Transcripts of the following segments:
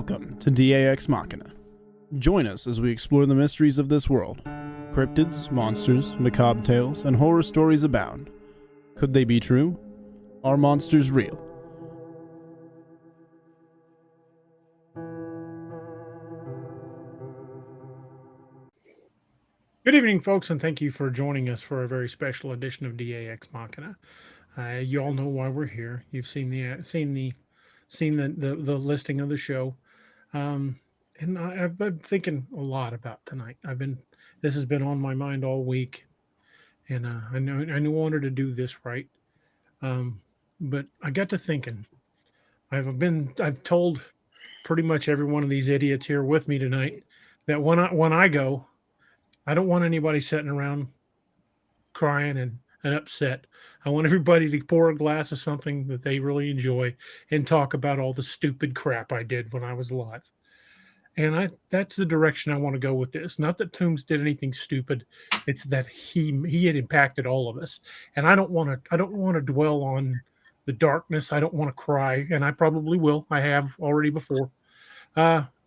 Welcome to Ex Machina. Join us as we explore the mysteries of this world. Cryptids, monsters, macabre tales, and horror stories abound. Could they be true? Are monsters real? Good evening, folks, and thank you for joining us for a very special edition of Ex Machina. You all know why we're here. You've seen the listing of the show, and I've been thinking a lot about tonight. This has been on my mind all week, and I wanted to do this right, but I got to thinking. I've told pretty much every one of these idiots here with me tonight that when I go, I don't want anybody sitting around crying and upset. I want everybody to pour a glass of something that they really enjoy and talk about all the stupid crap I did when I was alive. And that's the direction I want to go with this. Not that Tombs did anything stupid. It's that he had impacted all of us. And I don't want to dwell on the darkness. I don't want to cry, and I probably will. I have already before.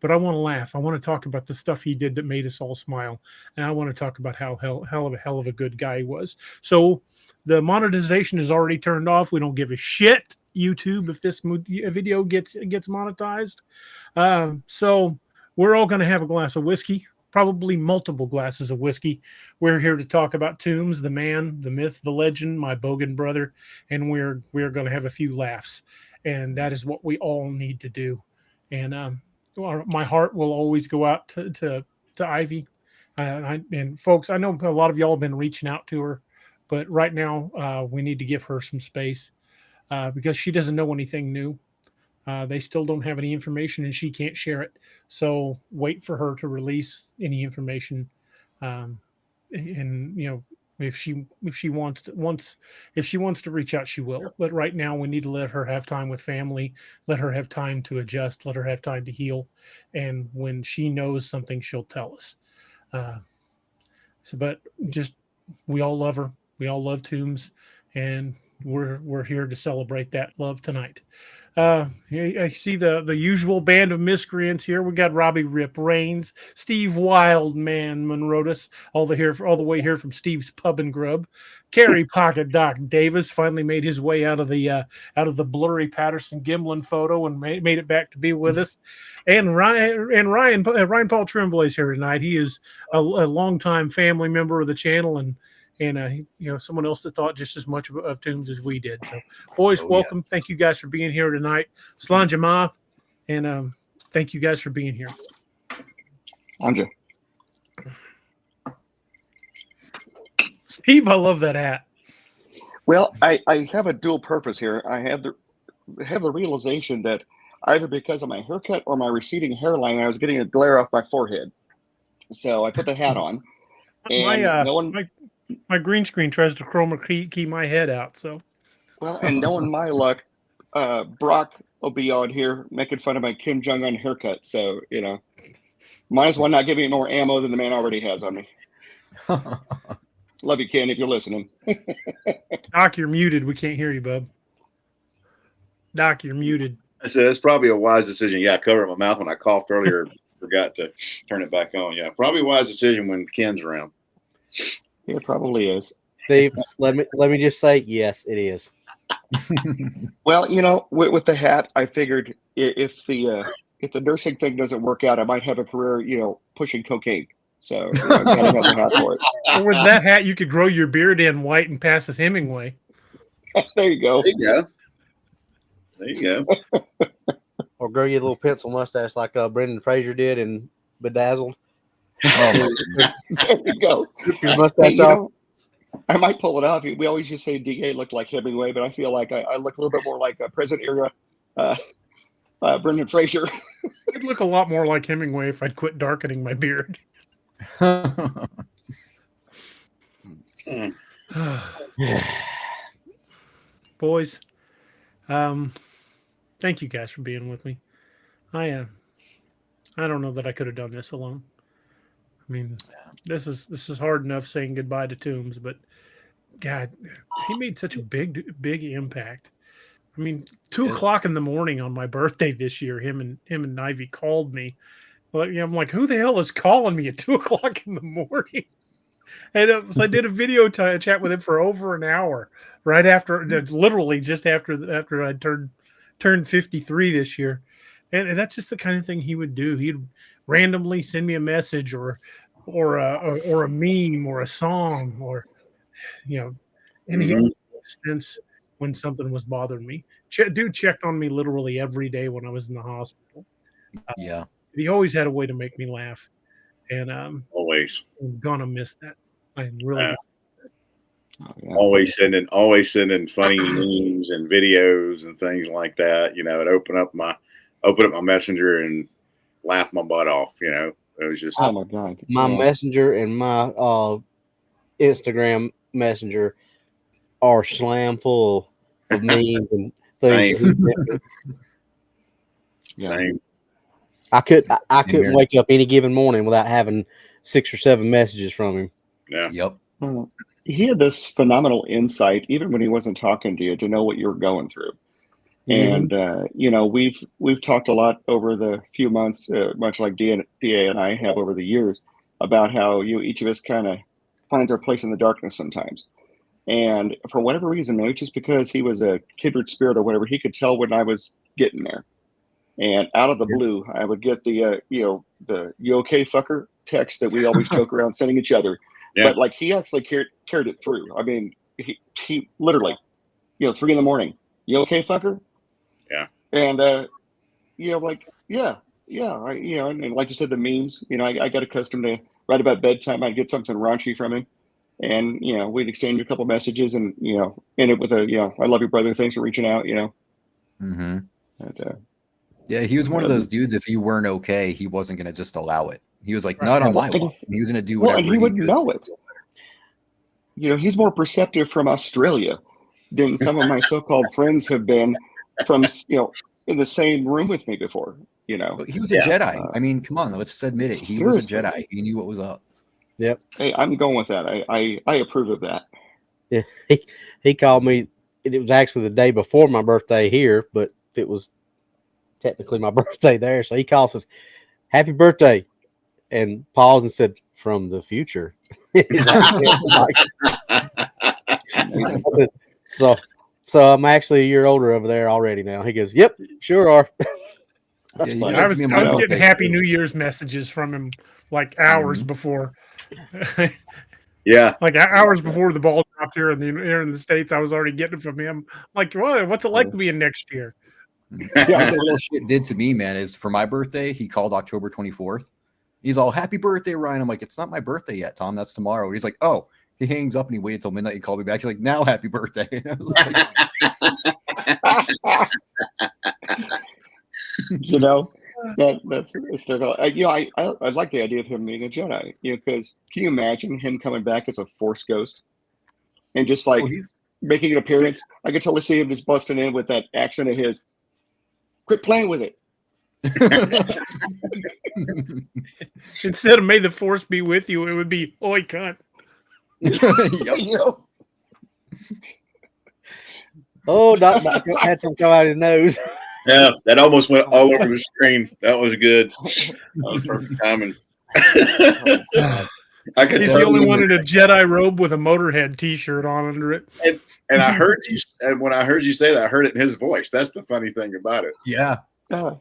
But I want to laugh. I want to talk about the stuff he did that made us all smile. And I want to talk about how hell of a good guy he was. So the monetization is already turned off. We don't give a shit, YouTube, if this video gets monetized. So we're all going to have a glass of whiskey, probably multiple glasses of whiskey. We're here to talk about Tombs, the man, the myth, the legend, my Bogan brother, and we're going to have a few laughs. And that is what we all need to do. And my heart will always go out to Ivy. And folks, I know a lot of y'all have been reaching out to her, but right now we need to give her some space because she doesn't know anything new. They still don't have any information, and she can't share it. So wait for her to release any information. And if she wants to reach out, she will. But right now, we need to let her have time with family, let her have time to adjust, let her have time to heal, and when she knows something, she'll tell us. But we all love her. We all love Tombs, and we're here to celebrate that love tonight. I see the usual band of miscreants here. We got Robbie Rip Rains, Steve Wildman Monrotis, all the way here from Steve's Pub and Grub. Kerry Pocket Doc Davis finally made his way out of the blurry Patterson Gimlin photo and made it back to be with us. And Ryan Paul Tremblay is here tonight. He is a longtime family member of the channel and someone else that thought just as much of Tombs as we did. So, boys, welcome. Yeah. Thank you guys for being here tonight. Slanja Moth, and thank you guys for being here. Anja. Steve, I love that hat. Well, I have a dual purpose here. I have the realization that either because of my haircut or my receding hairline, I was getting a glare off my forehead. So I put the hat on. And my green screen tries to chroma key my head out. So, well, and knowing my luck, Brock will be on here making fun of my Kim Jong-un haircut. So, might as well not give me more ammo than the man already has on me. Love you, Ken, if you're listening. Doc, you're muted. We can't hear you, bub. Doc, you're muted. I said it's probably a wise decision. Yeah, I covered my mouth when I coughed earlier. Forgot to turn it back on. Yeah, probably a wise decision when Ken's around. It probably is. Steve, let me just say, yes, it is. Well, with the hat, I figured if the nursing thing doesn't work out, I might have a career, pushing cocaine. So I gotta have the hat for it. Or with that hat, you could grow your beard in white and pass as Hemingway. There you go. There you go. Or grow you a little pencil mustache like Brendan Fraser did in Bedazzled. There you go. Your mustache off. I might pull it off. We always just say DA looked like Hemingway, but I feel like I look a little bit more like a present era Brendan Fraser. I'd look a lot more like Hemingway if I'd quit darkening my beard. Boys, thank you guys for being with me. I don't know that I could have done this alone. I mean, this is hard enough saying goodbye to Tombs, but God, he made such a big impact. I mean, 2:00 in the morning on my birthday this year, him and Ivy called me. Well, I'm like, who the hell is calling me at 2:00 in the morning? And so I did a video chat with him for over an hour, right after, literally just after I turned 53 this year, and that's just the kind of thing he would do. He'd randomly send me a message or a meme or a song or and he would sense when something was bothering me. Dude checked on me literally every day when I was in the hospital. Yeah. He always had a way to make me laugh, and Always. I'm gonna miss that. I'm really always sending funny memes and videos and things like that. I'd open up my messenger and laugh my butt off. It was just Oh my God. My messenger and my Instagram messenger are slam full of memes and things. Same. I couldn't wake up any given morning without having 6 or 7 messages from him. Yeah. Yep. He had this phenomenal insight, even when he wasn't talking to you, to know what you were going through. And we've talked a lot over the few months, much like DA and I have over the years, about how each of us kind of finds our place in the darkness sometimes. And for whatever reason, maybe just because he was a kindred spirit or whatever, he could tell when I was getting there. And out of the blue, I would get the "you okay, fucker" text that we always joke around sending each other. Yeah. But like he actually carried it through. I mean, he literally, 3 a.m, "You okay, fucker?" Yeah. And like and like you said, the memes. I got accustomed to right about bedtime, I'd get something raunchy from him, and we'd exchange a couple messages, and end it with a "I love you, brother. Thanks for reaching out." Mm-hmm. And, yeah, he was one of those dudes. If you weren't okay, he wasn't going to just allow it. He was like, not on my watch. He was going to do whatever. And he wouldn't know it. He's more perceptive from Australia than some of my so-called friends have been from, in the same room with me before. He was a Jedi. I mean, come on, let's just admit it. He seriously was a Jedi. He knew what was up. Yep. Hey, I'm going with that. I approve of that. Yeah, he called me. It was actually the day before my birthday here, but it was technically my birthday there. So he calls us, "Happy birthday," and paused and said, "From the future." So I'm actually a year older over there already now. He goes, "Yep, sure are." I was getting Happy New Year's messages from him like hours before. Yeah, like hours before the ball dropped here in the States. I was already getting it from him. Like, what's it like to be in next year? What the real shit did to me, man, is for my birthday, he called October 24th. He's all, "Happy birthday, Ryan." I'm like, "It's not my birthday yet, Tom. That's tomorrow." He's like, "Oh." He hangs up and he waited till midnight. He called me back. He's like, "Now, happy birthday." That's hysterical. I like the idea of him being a Jedi. Because can you imagine him coming back as a Force ghost and just like making an appearance? I could totally see him just busting in with that accent of his. "Quit playing with it." Instead of "May the Force be with you," it would be "Oi, cunt." Oh, Doc had some come out of his nose. Yeah, that almost went all over the screen. That was good. That was perfect timing. He's the only one in a Jedi robe with a Motorhead T-shirt on under it. And I heard you. And when I heard you say that, I heard it in his voice. That's the funny thing about it. Yeah. "Oh,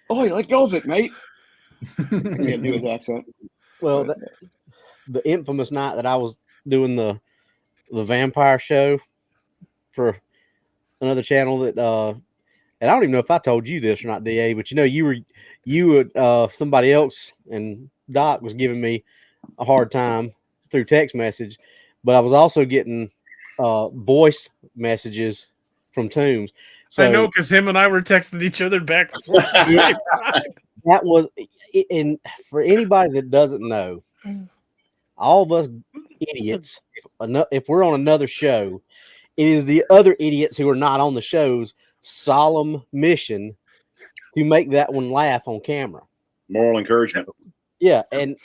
let go of it, mate." I can't do his accent. Well, the infamous night that I was doing the vampire show for another channel that and I don't even know if I told you this or not, DA, but you somebody else and Doc was giving me a hard time through text message, but I was also getting voice messages from Tombs. So I know, because him and I were texting each other back and forth. That was, and for anybody that doesn't know, all of us idiots, if we're on another show, it is the other idiots who are not on the show's solemn mission to make that one laugh on camera. Moral encouragement. Yeah, and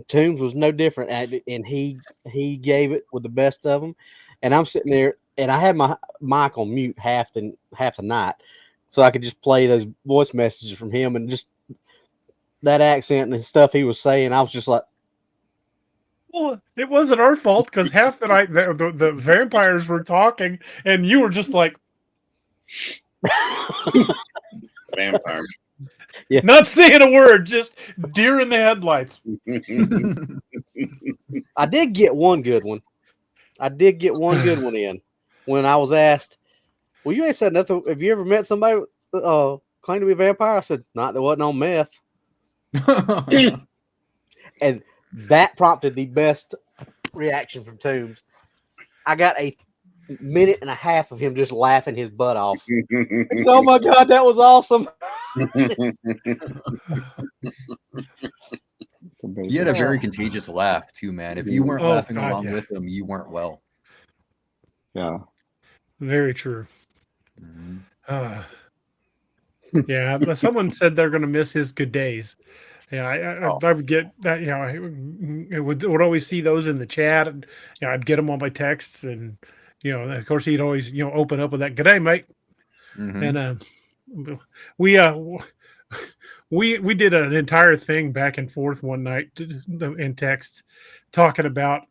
Tombs was no different, and he gave it with the best of them. And I'm sitting there, and I had my mic on mute half the night, so I could just play those voice messages from him and just that accent and stuff he was saying. I was just like, well, it wasn't our fault because half the night the vampires were talking, and you were just like, Vampires. Yeah. Not saying a word, just deer in the headlights. I did get one good one. In when I was asked, well, you ain't said nothing. Have you ever met somebody claimed to be a vampire? I said, not that wasn't on meth. And that prompted the best reaction from Tombs. I got a minute and a half of him just laughing his butt off. Oh my God, that was awesome. He had a very contagious laugh too, man. If you weren't laughing along with him, you weren't well. Yeah. Very true. Mm-hmm. Yeah, but someone said they're going to miss his good days. Yeah, I would get that. You know, I would always see those in the chat, and you know, I'd get them on my texts, and you know, of course, he'd always open up with that "Good day, mate," and we did an entire thing back and forth one night in texts, talking about.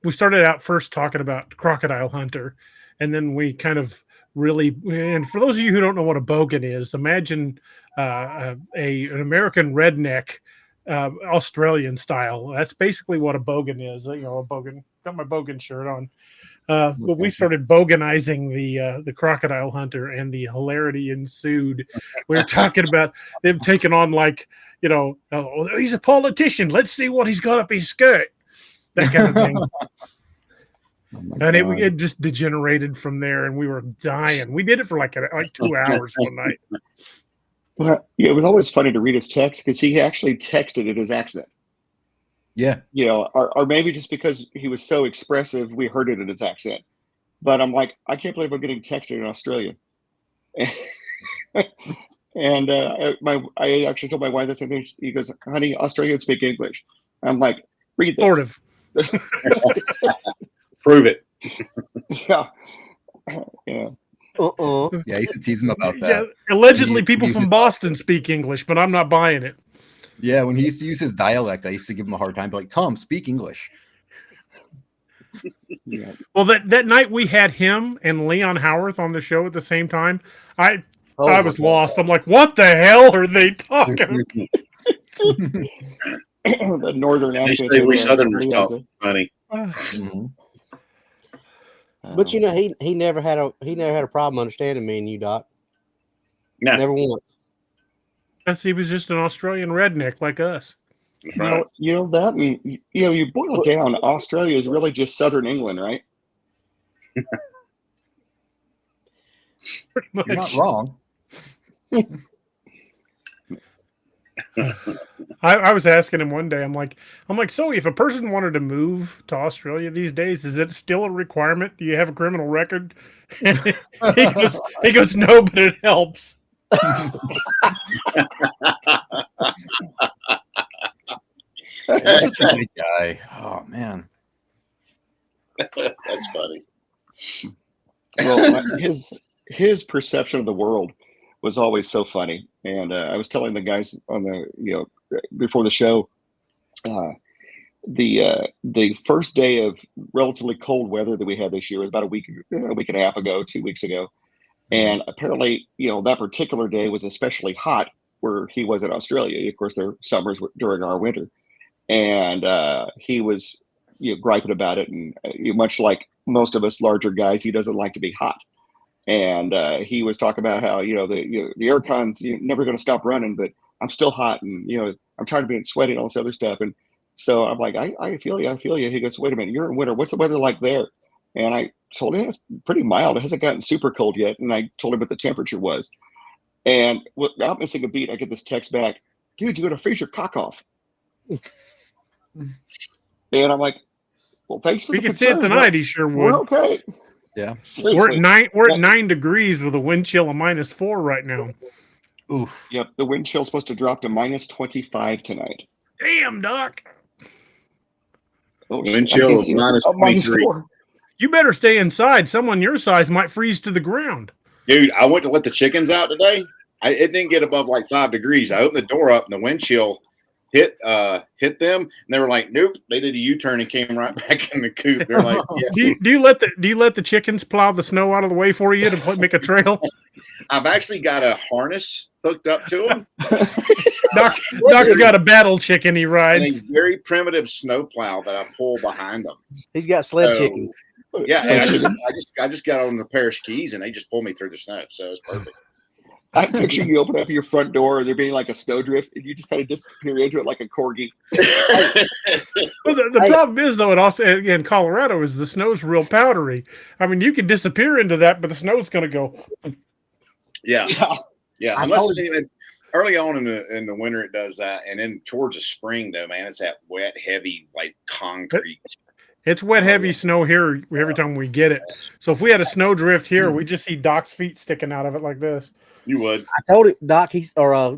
We started out first talking about Crocodile Hunter, and then we kind of really. And for those of you who don't know what a bogan is, imagine an American redneck, Australian style. That's basically what a bogan is. A bogan. Got my bogan shirt on. But we started boganizing the Crocodile Hunter, and the hilarity ensued. We were talking about them taking on he's a politician. Let's see what he's got up his skirt. That kind of thing. And it just degenerated from there, and we were dying. We did it for like 2 hours one night. Well, it was always funny to read his text because he actually texted in his accent. Yeah. Or maybe just because he was so expressive, we heard it in his accent. But I'm like, I can't believe I'm getting texted in Australian. And I actually told my wife this, and he goes, "Honey, Australians speak English." I'm like, "Read this." Sort of. Prove it. Yeah. Yeah. Yeah, I used to tease him about that. Yeah, allegedly, people from Boston speak English, but I'm not buying it. Yeah, when he used to use his dialect, I used to give him a hard time. Be like, "Tom, speak English." Yeah. Well, that night we had him and Leon Howarth on the show at the same time. I was lost. I'm like, what the hell are they talking about? The northern They accent. say we Southerners talk funny. But he never had a problem understanding me and you, Doc. No. Never once. Yes, he was just an Australian redneck like us. That's right. You boil it down, Australia is really just southern England, right? Pretty much. You're not wrong. I was asking him one day, I'm like, so if a person wanted to move to Australia these days, is it still a requirement? Do you have a criminal record? And he goes, no, but it helps. He's such a good guy. Oh man. That's funny. Well, his perception of the world was always so funny. And I was telling the guys on the before the show, the first day of relatively cold weather that we had this year was about a week and a half ago, 2 weeks ago. And apparently, that particular day was especially hot where he was in Australia. Of course, their summers were during our winter. And he was griping about it. And much like most of us larger guys, he doesn't like to be hot. And he was talking about how, the aircon's never going to stop running, but I'm still hot. And, I'm tired of being sweaty and all this other stuff. And so I'm like, I feel you. He goes, wait a minute, you're in winter. What's the weather like there? And I told him it's pretty mild. It hasn't gotten super cold yet. And I told him what the temperature was. And without missing a beat, I get this text back, dude, you're going to freeze your cock off. And I'm like, well, thanks for we the could concern. see it tonight. He sure would. We're okay. Yeah. Seriously. We're at 9 degrees with a wind chill of -4 right now. Oof. Yep. The wind chill's supposed to drop to -25 tonight. Damn, Doc. Oh, Wind chill of -23. You better stay inside. Someone your size might freeze to the ground. Dude, I went to let the chickens out today. It didn't get above like 5 degrees. I opened the door up and the wind chill hit them, and they were like, "Nope." They did a U-turn and came right back in the coop. They're like, "Yes." Do you let the chickens plow the snow out of the way for you to make a trail? I've actually got a harness hooked up to them. Doc's got a battle chicken he And rides. a very primitive snow plow that I pull behind them. He's got sled chickens. Yeah, and I just got on a pair of skis and they just pulled me through the snow. So it's perfect. I picture you open up your front door and there being like a snowdrift and you just kind of disappear into it like a corgi. Well, the problem is, though, it also in Colorado is the snow's real powdery. I mean, you can disappear into that, but the snow's going to go. Yeah. I Unless told it's early on in the winter, it does that, and then towards the spring, though, man, it's that wet, heavy, like concrete. It's wet, heavy snow here every time we get it. So if we had a snow drift here, we just see Doc's feet sticking out of it like this. You would. I told it, Doc,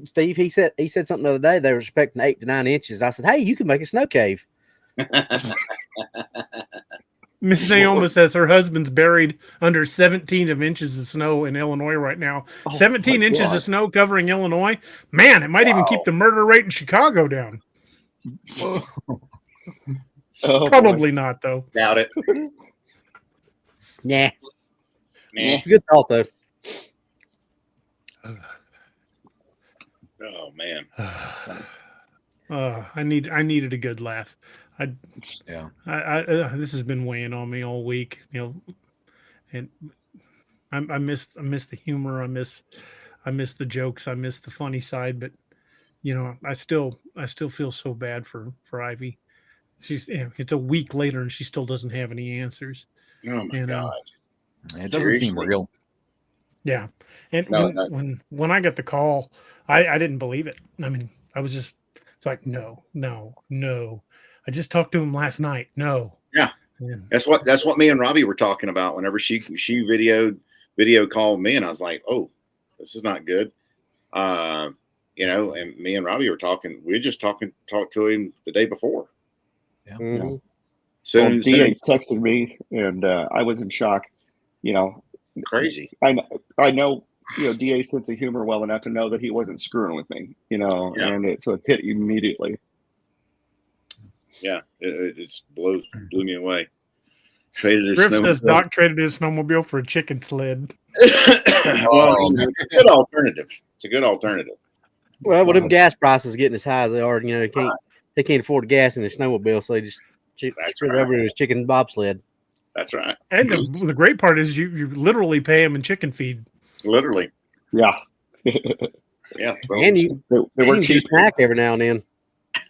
Steve, he said something the other day. They were expecting 8 to 9 inches. I said, hey, you can make a snow cave. Miss Naoma says her husband's buried under 17 inches of snow in Illinois right now. 17 inches of snow covering Illinois. Man, it might even keep the murder rate in Chicago down. Probably not, though. Doubt it. Nah. Nah. Good thought, though. Oh man. I needed a good laugh. This has been weighing on me all week, and I miss the humor. I miss the jokes. I miss the funny side, but I still feel so bad for Ivy. It's a week later and she still doesn't have any answers. Oh my God. It doesn't seem real. Yeah. And No, when I got the call, I didn't believe it. I mean, I was just like, no. I just talked to him last night. No. Yeah. That's what me and Robbie were talking about whenever she video called me, and I was like, oh, this is not good. And me and Robbie were talking. We just talked to him the day before. Yeah. Mm-hmm. So DA texted me, and I was in shock. Crazy. I know DA's sense of humor well enough to know that he wasn't screwing with me. And so it hit immediately. Yeah, it just blew me away. Griff says Doc traded his snowmobile for a chicken sled. Well, it's a good alternative. It's a good alternative. Well, with them gas prices getting as high as they are, they can't afford gas in their snowmobile, so they just straight over to his chicken bobsled. That's right. And the great part is you literally pay them in chicken feed. Literally. Yeah. Yeah. And they were cheap. Snack every now and then.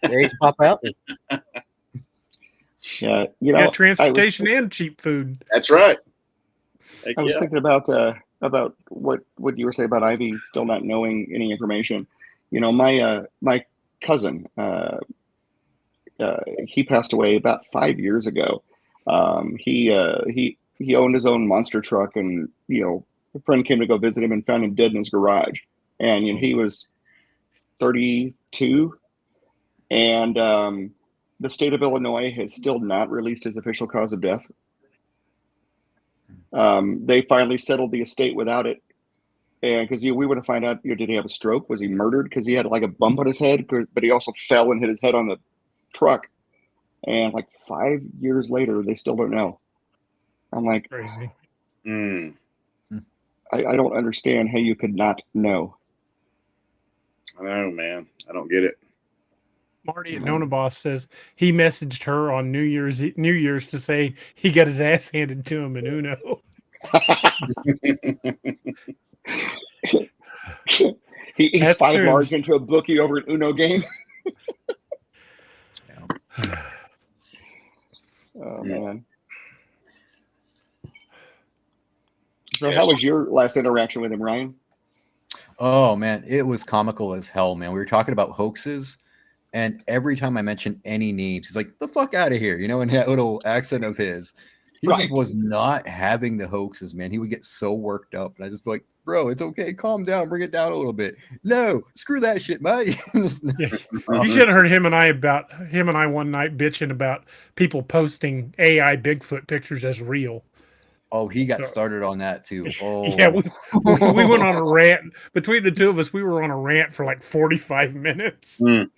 The eggs pop out. Yeah. Transportation and cheap food. That's right. I was thinking about what you were saying about Ivy still not knowing any information. My cousin, he passed away about 5 years ago. He owned his own monster truck, and a friend came to go visit him and found him dead in his garage. And he was 32, and the state of Illinois has still not released his official cause of death. They finally settled the estate without it, and because we want to find out, did he have a stroke? Was he murdered? Because he had like a bump on his head, but he also fell and hit his head on the truck. And like 5 years later, they still don't know. I'm like, crazy. I don't understand how you could not know. I know, man. I don't get it. Marty at Nona Boss says he messaged her on New Year's to say he got his ass handed to him in Uno. He's 5 large into a bookie over an Uno game. Oh man. So how was your last interaction with him, Ryan? Oh man, it was comical as hell, man. We were talking about hoaxes, and every time I mentioned any names, he's like, "The fuck out of here," in that little accent of his. He just was not having the hoaxes, man. He would get so worked up, and I just be like, bro, it's okay. Calm down. Bring it down a little bit. No, screw that shit, mate. Yeah. You should have heard him and I one night bitching about people posting AI Bigfoot pictures as real. Oh, he got started on that too. Oh, Yeah, we went on a rant. Between the two of us, we were on a rant for like 45 minutes. You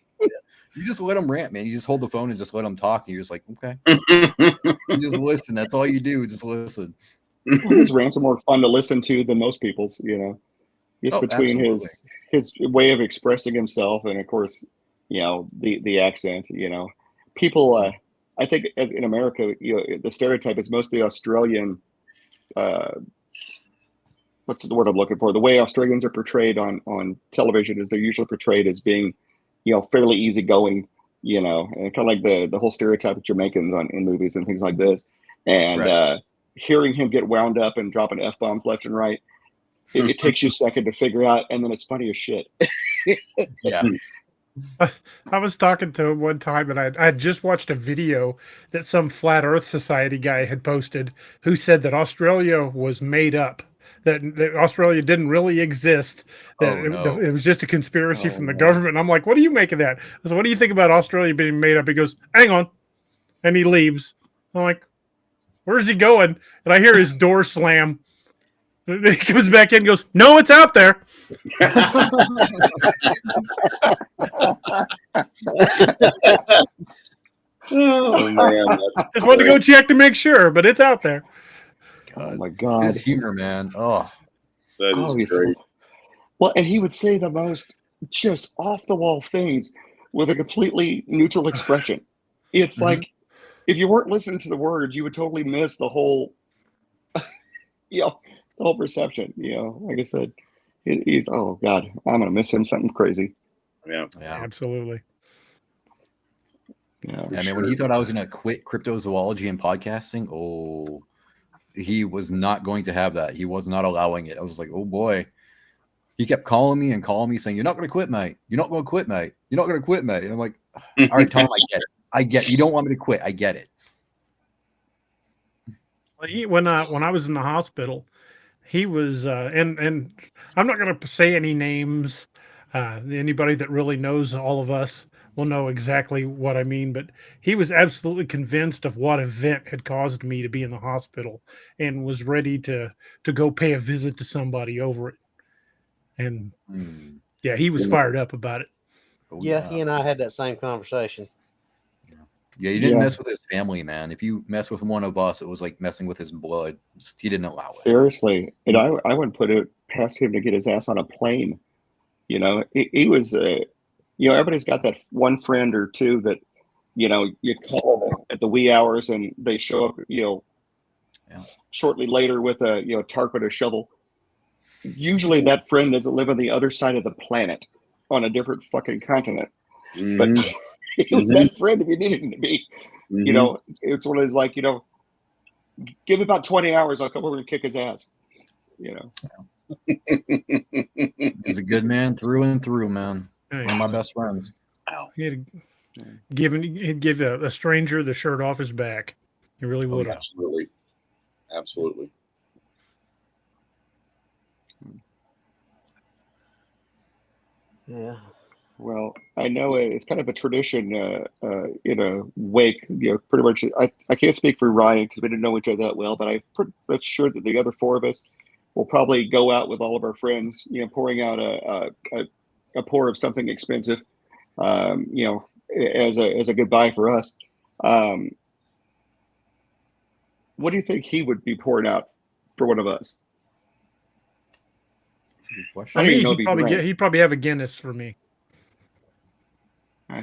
just let him rant, man. You just hold the phone and just let him talk. And you're just like, okay. You just listen. That's all you do. Just listen. His rants are more fun to listen to than most people's, just between absolutely. his way of expressing himself and, of course, the accent. People. I think, as in America, the stereotype is mostly Australian. What's the word I'm looking for? The way Australians are portrayed on television is they're usually portrayed as being, fairly easygoing, and kind of like the whole stereotype of Jamaicans in movies and things like this. And Right. Hearing him get wound up and dropping F-bombs left and right, it takes you a second to figure out, and then it's funny as shit. Yeah. I was talking to him one time, and I had just watched a video that some Flat Earth Society guy had posted, who said that Australia was made up, that Australia didn't really exist, that Oh, no. it was just a conspiracy Oh, from the no. government. And I'm like, what do you make of that? I said, what do you think about Australia being made up? He goes, hang on. And he leaves. I'm like, where's he going? And I hear his door slam. He comes back in and goes, no, it's out there. Oh man, Just wanted to go check to make sure, but it's out there. Oh my God. His humor, man. Oh, that is great. Well, and he would say the most just off the wall things with a completely neutral expression. It's like, if you weren't listening to the words, you would totally miss the whole, the whole perception. Like I said, he's, oh God, I'm gonna miss him something crazy. Yeah. Absolutely. Yeah, I mean, when he thought I was going to quit cryptozoology and podcasting, he was not going to have that. He was not allowing it. I was like, oh boy. He kept calling me saying, you're not going to quit, mate. You're not going to quit, mate. You're not going to quit, mate. And I'm like, all right, Tom, I get it. I get it. You don't want me to quit. I get it. When I was in the hospital, he was, and I'm not going to say any names. Anybody that really knows all of us will know exactly what I mean, but he was absolutely convinced of what event had caused me to be in the hospital and was ready to go pay a visit to somebody over it. And yeah, he was fired up about it. Oh, Yeah, he and I had that same conversation. Yeah, you didn't mess with his family, man. If you mess with one of us, it was like messing with his blood. He didn't allow it. Seriously. And I wouldn't put it past him to get his ass on a plane. He was, everybody's got that one friend or two that, you call them at the wee hours and they show up, shortly later with a tarp and a shovel. Usually that friend doesn't live on the other side of the planet on a different fucking continent. But he was that friend if you needed him to be. It's one of those like, give me about 20 hours, I'll come over and kick his ass. He's a good man through and through, man. One of my best friends. He'd give a stranger the shirt off his back. He really would have. Absolutely. Yeah. Well, I know it's kind of a tradition in a wake. Pretty much. I can't speak for Ryan because we didn't know each other that well, but I'm pretty much sure that the other four of us will probably go out with all of our friends. Pouring out a pour of something expensive. As a goodbye for us. What do you think he would be pouring out for one of us? That's a good question. For me, he'd probably have a Guinness for me.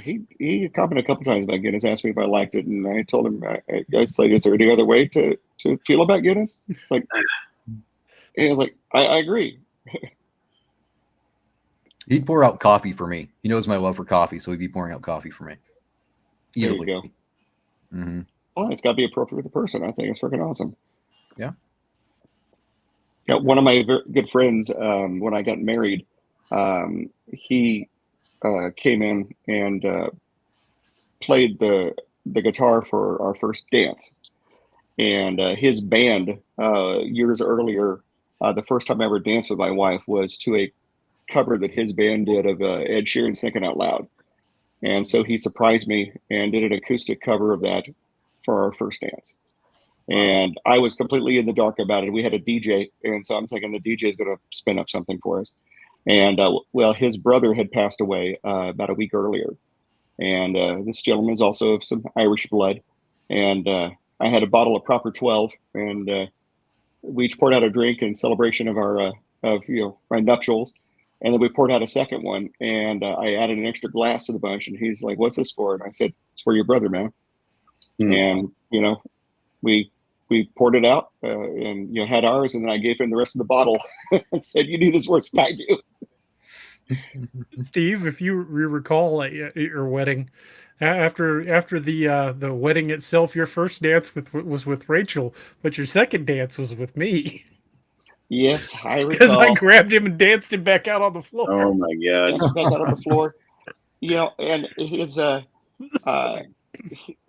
He commented a couple times about Guinness, asked me if I liked it, and I told him, I said, is there any other way to feel about Guinness? It's like, I agree. He'd pour out coffee for me. He knows my love for coffee, so he'd be pouring out coffee for me. Easily. There you go. Well, it's got to be appropriate with the person. I think it's freaking awesome. Yeah. Yeah, one of my good friends, when I got married, he came in and played the guitar for our first dance. And his band, years earlier, the first time I ever danced with my wife was to a cover that his band did of Ed Sheeran's Thinking Out Loud. And so he surprised me and did an acoustic cover of that for our first dance. And I was completely in the dark about it. We had a DJ, and so I'm thinking the DJ is going to spin up something for us. And well, his brother had passed away about a week earlier. And this gentleman is also of some Irish blood. And I had a bottle of Proper 12, and we each poured out a drink in celebration of our my nuptials. And then we poured out a second one, and I added an extra glass to the bunch. And he's like, "What's this for?" And I said, "It's for your brother, man." And we poured it out and had ours, and then I gave him the rest of the bottle and said, "You do this worse than I do." Steve, if you recall at your wedding, after the wedding itself, your first dance was with Rachel, but your second dance was with me. Yes, I recall. Because I grabbed him and danced him back out on the floor. Oh my God! Danced back out on the floor. And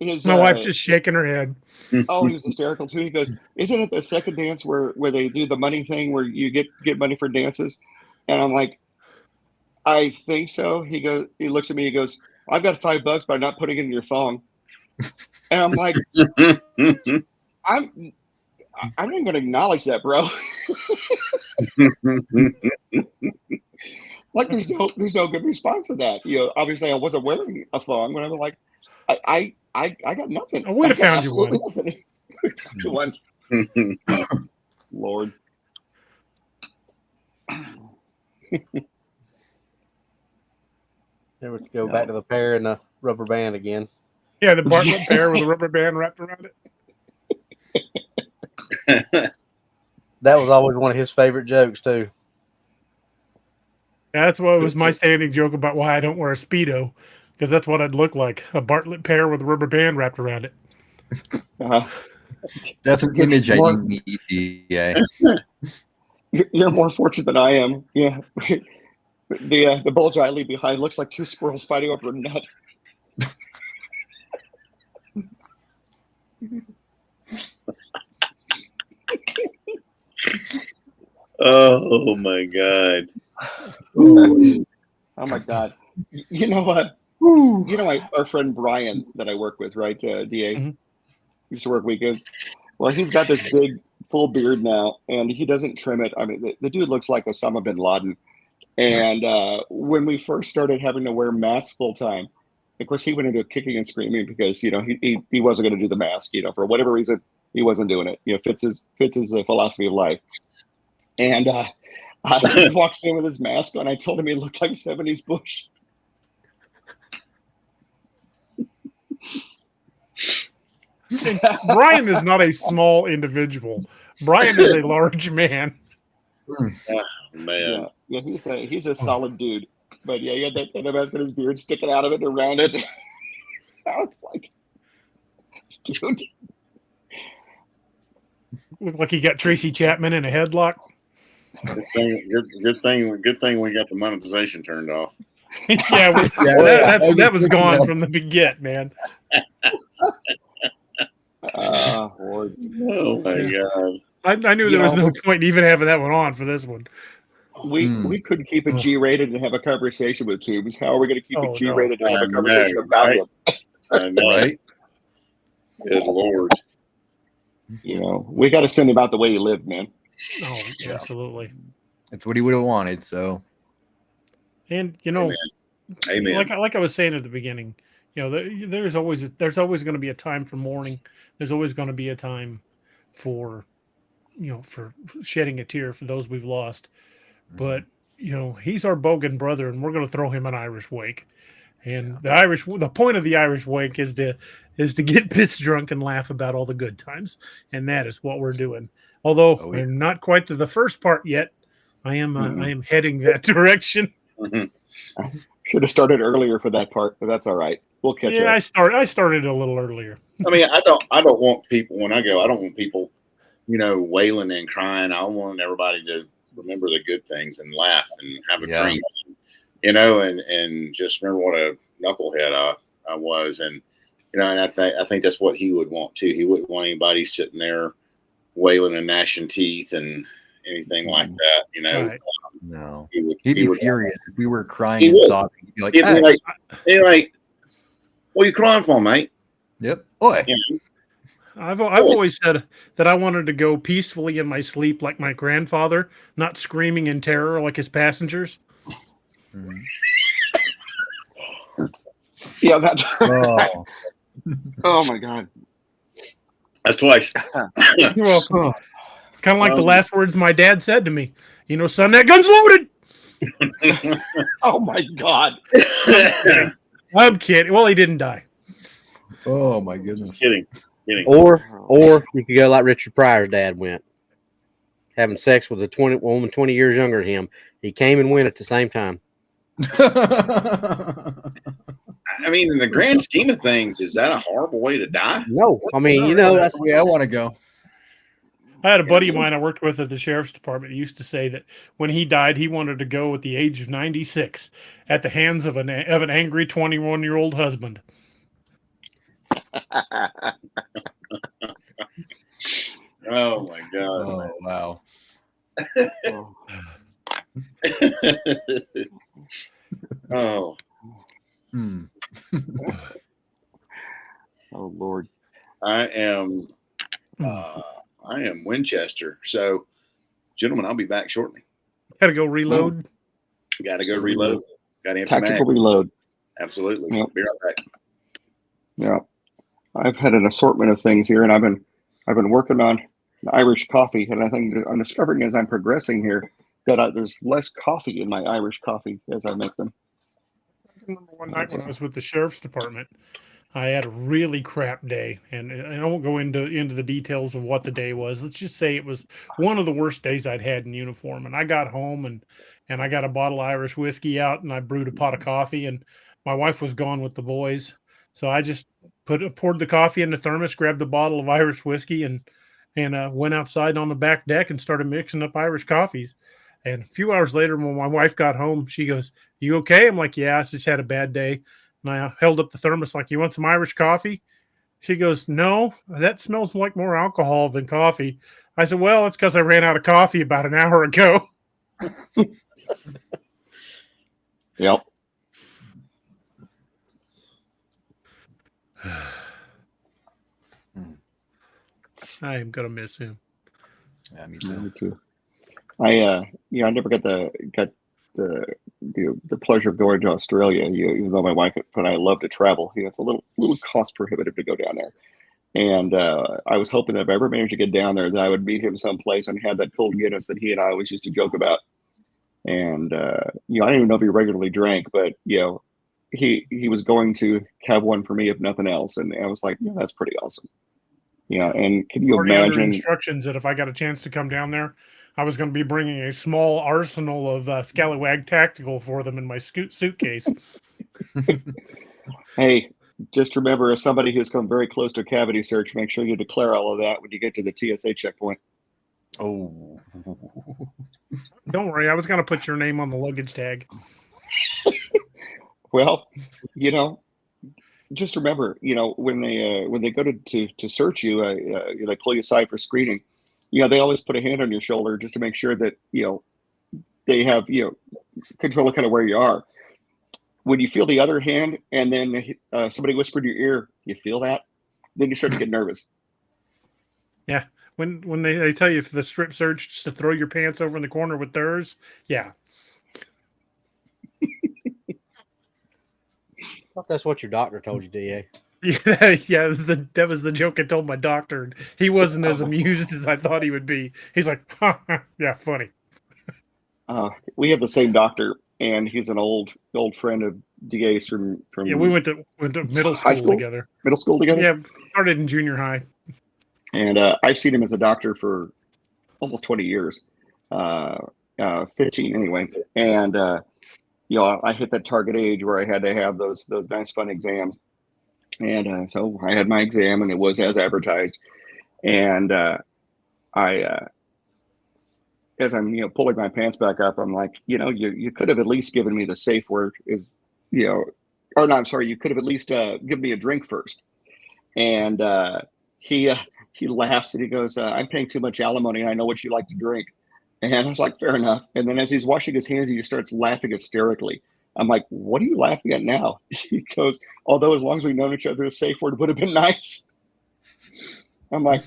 his my wife just shaking her head. Oh, he was hysterical too. He goes, "Isn't it the second dance where they do the money thing where you get money for dances?" And I'm like, "I think so." He looks at me, he goes, "I've got $5, but I'm not putting it in your thong." And I'm like, I'm not going to acknowledge that, bro. Like there's no good response to that. Obviously I wasn't wearing a thong, but I'm like, I got nothing. I would have found you one. One. Lord. There we go back to the pear and the rubber band again. Yeah, the Bartlett pear with a rubber band wrapped around it. That was always one of his favorite jokes too. Yeah, that's what was my standing joke about why I don't wear a Speedo, because that's what I'd look like, a Bartlett pear with a rubber band wrapped around it. That's an image I need, DA. You're more fortunate than I am. Yeah. The bulge I leave behind looks like two squirrels fighting over a nut. Oh my God. Oh my God. You know what? Our friend Brian that I work with, right? DA used to work weekends. Well, he's got this big full beard now, and he doesn't trim it. I mean, the dude looks like Osama bin Laden. And when we first started having to wear masks full time, of course, he went into kicking and screaming because he wasn't going to do the mask. For whatever reason, he wasn't doing it. Fits his philosophy of life. And he walks in with his mask on. I told him he looked like 70s Bush. Brian is not a small individual. Brian is a large man. Oh, man. Yeah, he's a solid dude. But yeah, he had that mask and his beard sticking out of it and around it. I was like, dude. Looks like he got Tracy Chapman in a headlock. Good thing we got the monetization turned off. Yeah, that was gone from the beginning, man. Lord. Oh my God! I knew there was no point in even having that one on for this one. We couldn't keep it G-rated and have a conversation with Tombs. How are we going to keep it G-rated and have a conversation about him? I know, right? Good Lord. We got to send him out the way he lived, man. Oh, absolutely. That's what he would have wanted. So, and Amen. like I was saying at the beginning, there's always going to be a time for mourning. There's always going to be a time for shedding a tear for those we've lost. But he's our Bogan brother, and we're going to throw him an Irish wake. And the point of the Irish wake is to get pissed drunk and laugh about all the good times, and that is what we're doing. Although I'm not quite to the first part yet, I am heading that direction. Should have started earlier for that part, but that's all right. We'll catch up. Yeah, I started a little earlier. I mean, I don't want people when I go. I don't want people, wailing and crying. I want everybody to remember the good things and laugh and have a drink, and just remember what a knucklehead I was, and and I think that's what he would want too. He wouldn't want anybody sitting there wailing and gnashing teeth and anything like that. You know, Right. No. he would He'd be would furious if we were crying He and would. sobbing. He'd be like, he'd be "Hey." like, what are you crying for, mate? Yep. Oi. You know, I've always said that I wanted to go peacefully in my sleep like my grandfather, not screaming in terror like his passengers. Mhm. Yeah, that. Oh. Oh my God. that's twice. You're welcome. Oh. It's kind of like the last words my dad said to me. You know, son, that gun's loaded. Oh my God. I'm kidding. Well, he didn't die. Oh my goodness. Kidding. Or you could go like Richard Pryor's dad went, having sex with a woman 20 years younger than him. He came and went at the same time. I mean, in the grand scheme of things, is that a horrible way to die? No, I mean, you No, know, that's the way I want to go. I had a buddy of mine I worked with at the sheriff's department. He used to say that when he died, he wanted to go at the age of 96 at the hands of an angry 21-year-old husband. Oh my God. Oh wow. Oh, Hmm. Oh Lord. I am Winchester. So, gentlemen, I'll be back shortly. Got to go reload. Got to go reload. Got to empty Tactical mag. reload. Absolutely. Yep. Be right back. Yeah. I've had an assortment of things here, and I've been working on Irish coffee, and I think I'm discovering as I'm progressing here that there's less coffee in my Irish coffee as I make them. I remember one night when I was with the sheriff's department, I had a really crap day, and I won't go into the details of what the day was. Let's just say it was one of the worst days I'd had in uniform. And I got home and I got a bottle of Irish whiskey out, and I brewed a pot of coffee, and my wife was gone with the boys, so I just poured the coffee in the thermos, grabbed the bottle of Irish whiskey, and went outside on the back deck and started mixing up Irish coffees. And a few hours later, when my wife got home, she goes, "You okay?" I'm like, "Yeah, I just had a bad day." And I held up the thermos like, "You want some Irish coffee?" She goes, "No, that smells like more alcohol than coffee." I said, "Well, it's because I ran out of coffee about an hour ago." Yep. I am gonna miss him. Yeah, me Yeah, too. me too. I never got the pleasure of going to Australia. Even though my wife and I love to travel, it's a little cost prohibitive to go down there. And I was hoping that if I ever managed to get down there, that I would meet him someplace and have that cold Guinness that he and I always used to joke about. And I don't even know if he regularly drank, but he was going to have one for me if nothing else. And I was like, yeah, that's pretty awesome. And can you Already under imagine? instructions that if I got a chance to come down there, I was going to be bringing a small arsenal of Scallywag Tactical for them in my suitcase. Hey, just remember, as somebody who's come very close to a cavity search, make sure you declare all of that when you get to the TSA checkpoint. Oh. Don't worry, I was going to put your name on the luggage tag. Well, just remember, when they go to search you, they pull you aside for screening. They always put a hand on your shoulder just to make sure that they have control of kind of where you are. When you feel the other hand, and then somebody whispered in your ear, you feel that, then you start to get nervous. Yeah, when they tell you for the strip search just to throw your pants over in the corner with theirs, yeah. I thought that's what your doctor told you, DA. Yeah, that was the joke I told my doctor. He wasn't as amused as I thought he would be. He's like, yeah, funny. We have the same doctor, and he's an old friend of DA's from. Yeah, we went to middle high school together. Middle school together. Yeah, started in junior high. And I've seen him as a doctor for almost 20 years, 15 anyway. And I hit that target age where I had to have those nice fun exams. And so I had my exam, and it was as advertised. And as I'm pulling my pants back up, I'm like, you could have at least given me the safe word is, or no, I'm sorry, you could have at least given me a drink first. And he laughs and he goes, "I'm paying too much alimony, and I know what you like to drink." And I was like, fair enough. And then as he's washing his hands, he just starts laughing hysterically. I'm like, what are you laughing at now? He goes, although as long as we've known each other, a safe word would have been nice. I'm like,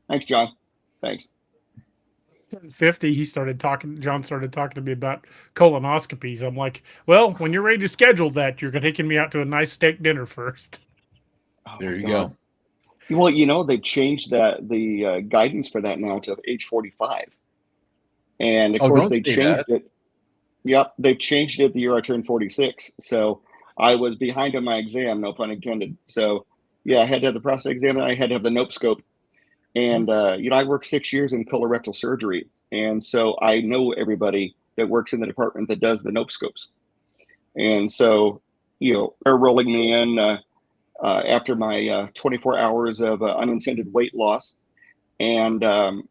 thanks, John. Thanks. 50, John started talking to me about colonoscopies. I'm like, well, when you're ready to schedule that, you're taking me out to a nice steak dinner first. There you go. Well, you know, they've changed the guidance for that now to age 45. And of course, they changed it. Yep, they've changed it the year I turned 46. So I was behind on my exam, no pun intended. So yeah, I had to have the prostate exam and I had to have the nope scope. And, you know, I worked 6 years in colorectal surgery. And so I know everybody that works in the department that does the nope scopes. And so, you know, they're rolling me in after my 24 hours of unintended weight loss. And the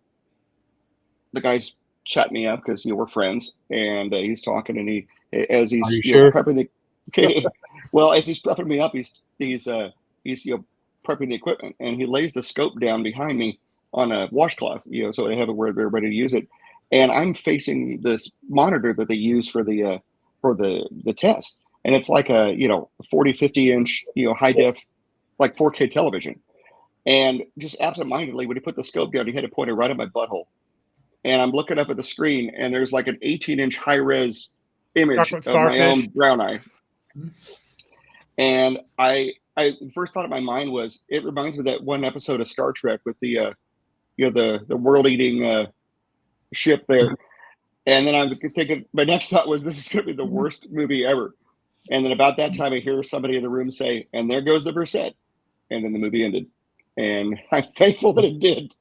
guy's chatting me up because, you know, we're friends. And he's talking and as he's prepping the, well, as he's prepping me up, he's you know, prepping the equipment, and he lays the scope down behind me on a washcloth, you know, so I have it where they're ready to use it. And I'm facing this monitor that they use for the test. And it's like a, you know, 40, 50 inch, you know, high def, like 4K television. And just absentmindedly, when he put the scope down, he had it pointed right at my butthole. And I'm looking up at the screen, and there's like an 18-inch high res image of my own brown eye. And I first thought in my mind was, it reminds me of that one episode of Star Trek with the you know, the world-eating ship there. And then I'm thinking, my next thought was, this is going to be the worst movie ever. And then about that time, I hear somebody in the room say, and there goes the Versett. And then the movie ended. And I'm thankful that it did.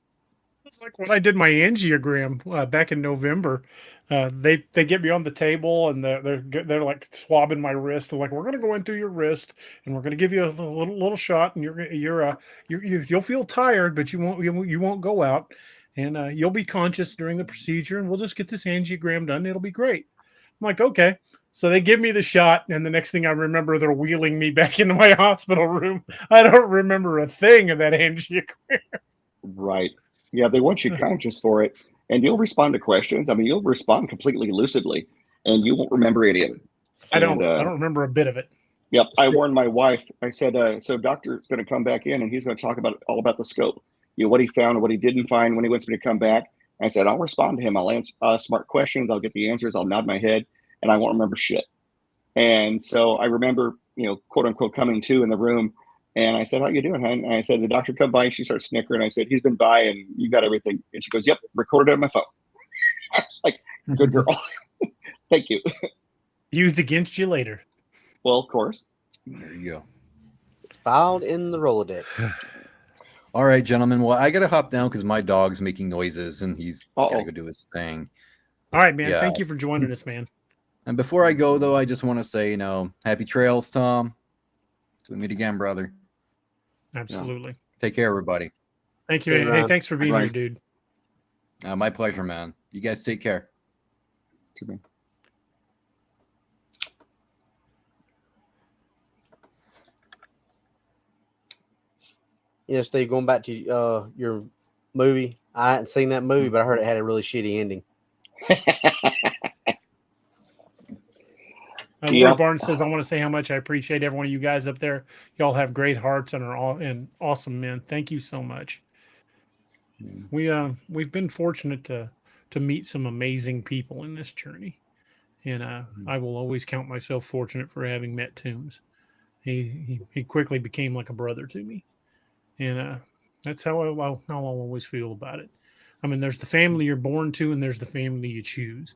It's like when I did my angiogram back in November. They get me on the table and they're like swabbing my wrist. They're like, we're gonna go in through your wrist and we're gonna give you a little shot, and you'll feel tired, but you won't go out, and you'll be conscious during the procedure, and we'll just get this angiogram done. It'll be great. I'm like, okay. So they give me the shot, and the next thing I remember, they're wheeling me back into my hospital room. I don't remember a thing of that angiogram. Right. Yeah, they want you conscious for it, and you'll respond to questions. I mean, you'll respond completely lucidly, and you won't remember any of it. I don't remember a bit of it. Yep. I warned my wife. I said, so doctor's going to come back in, and he's going to talk about all about the scope, you know, what he found and what he didn't find when he wants me to come back. I said, I'll respond to him. I'll answer smart questions. I'll get the answers. I'll nod my head, and I won't remember shit. And so I remember, you know, quote unquote, coming to in the room. And I said, how you doing, hon? And I said, the doctor come by, and she starts snickering. I said, he's been by and you got everything. And she goes, yep, recorded on my phone. I was like, good girl. Thank you. Used against you later. Well, of course. There you go. It's filed in the Rolodex. All right, gentlemen. Well, I got to hop down because my dog's making noises and he's got to go do his thing. All right, man. Yeah. Thank you for joining us, man. And before I go, though, I just want to say, you know, happy trails, Tom. Till we meet again, brother. Absolutely. Take care, everybody. Thank you. Hey, thanks for being here, dude. My pleasure, man. You guys take care. You know, Steve, going back to your movie, I hadn't seen that movie, but I heard it had a really shitty ending. Laura Barnes says, I want to say how much I appreciate every one of you guys up there. Y'all have great hearts and are all and awesome men. Thank you so much. We've been fortunate to meet some amazing people in this journey. And I will always count myself fortunate for having met TOMBS. He quickly became like a brother to me. And that's how I'll always feel about it. I mean, there's the family you're born to, and there's the family you choose.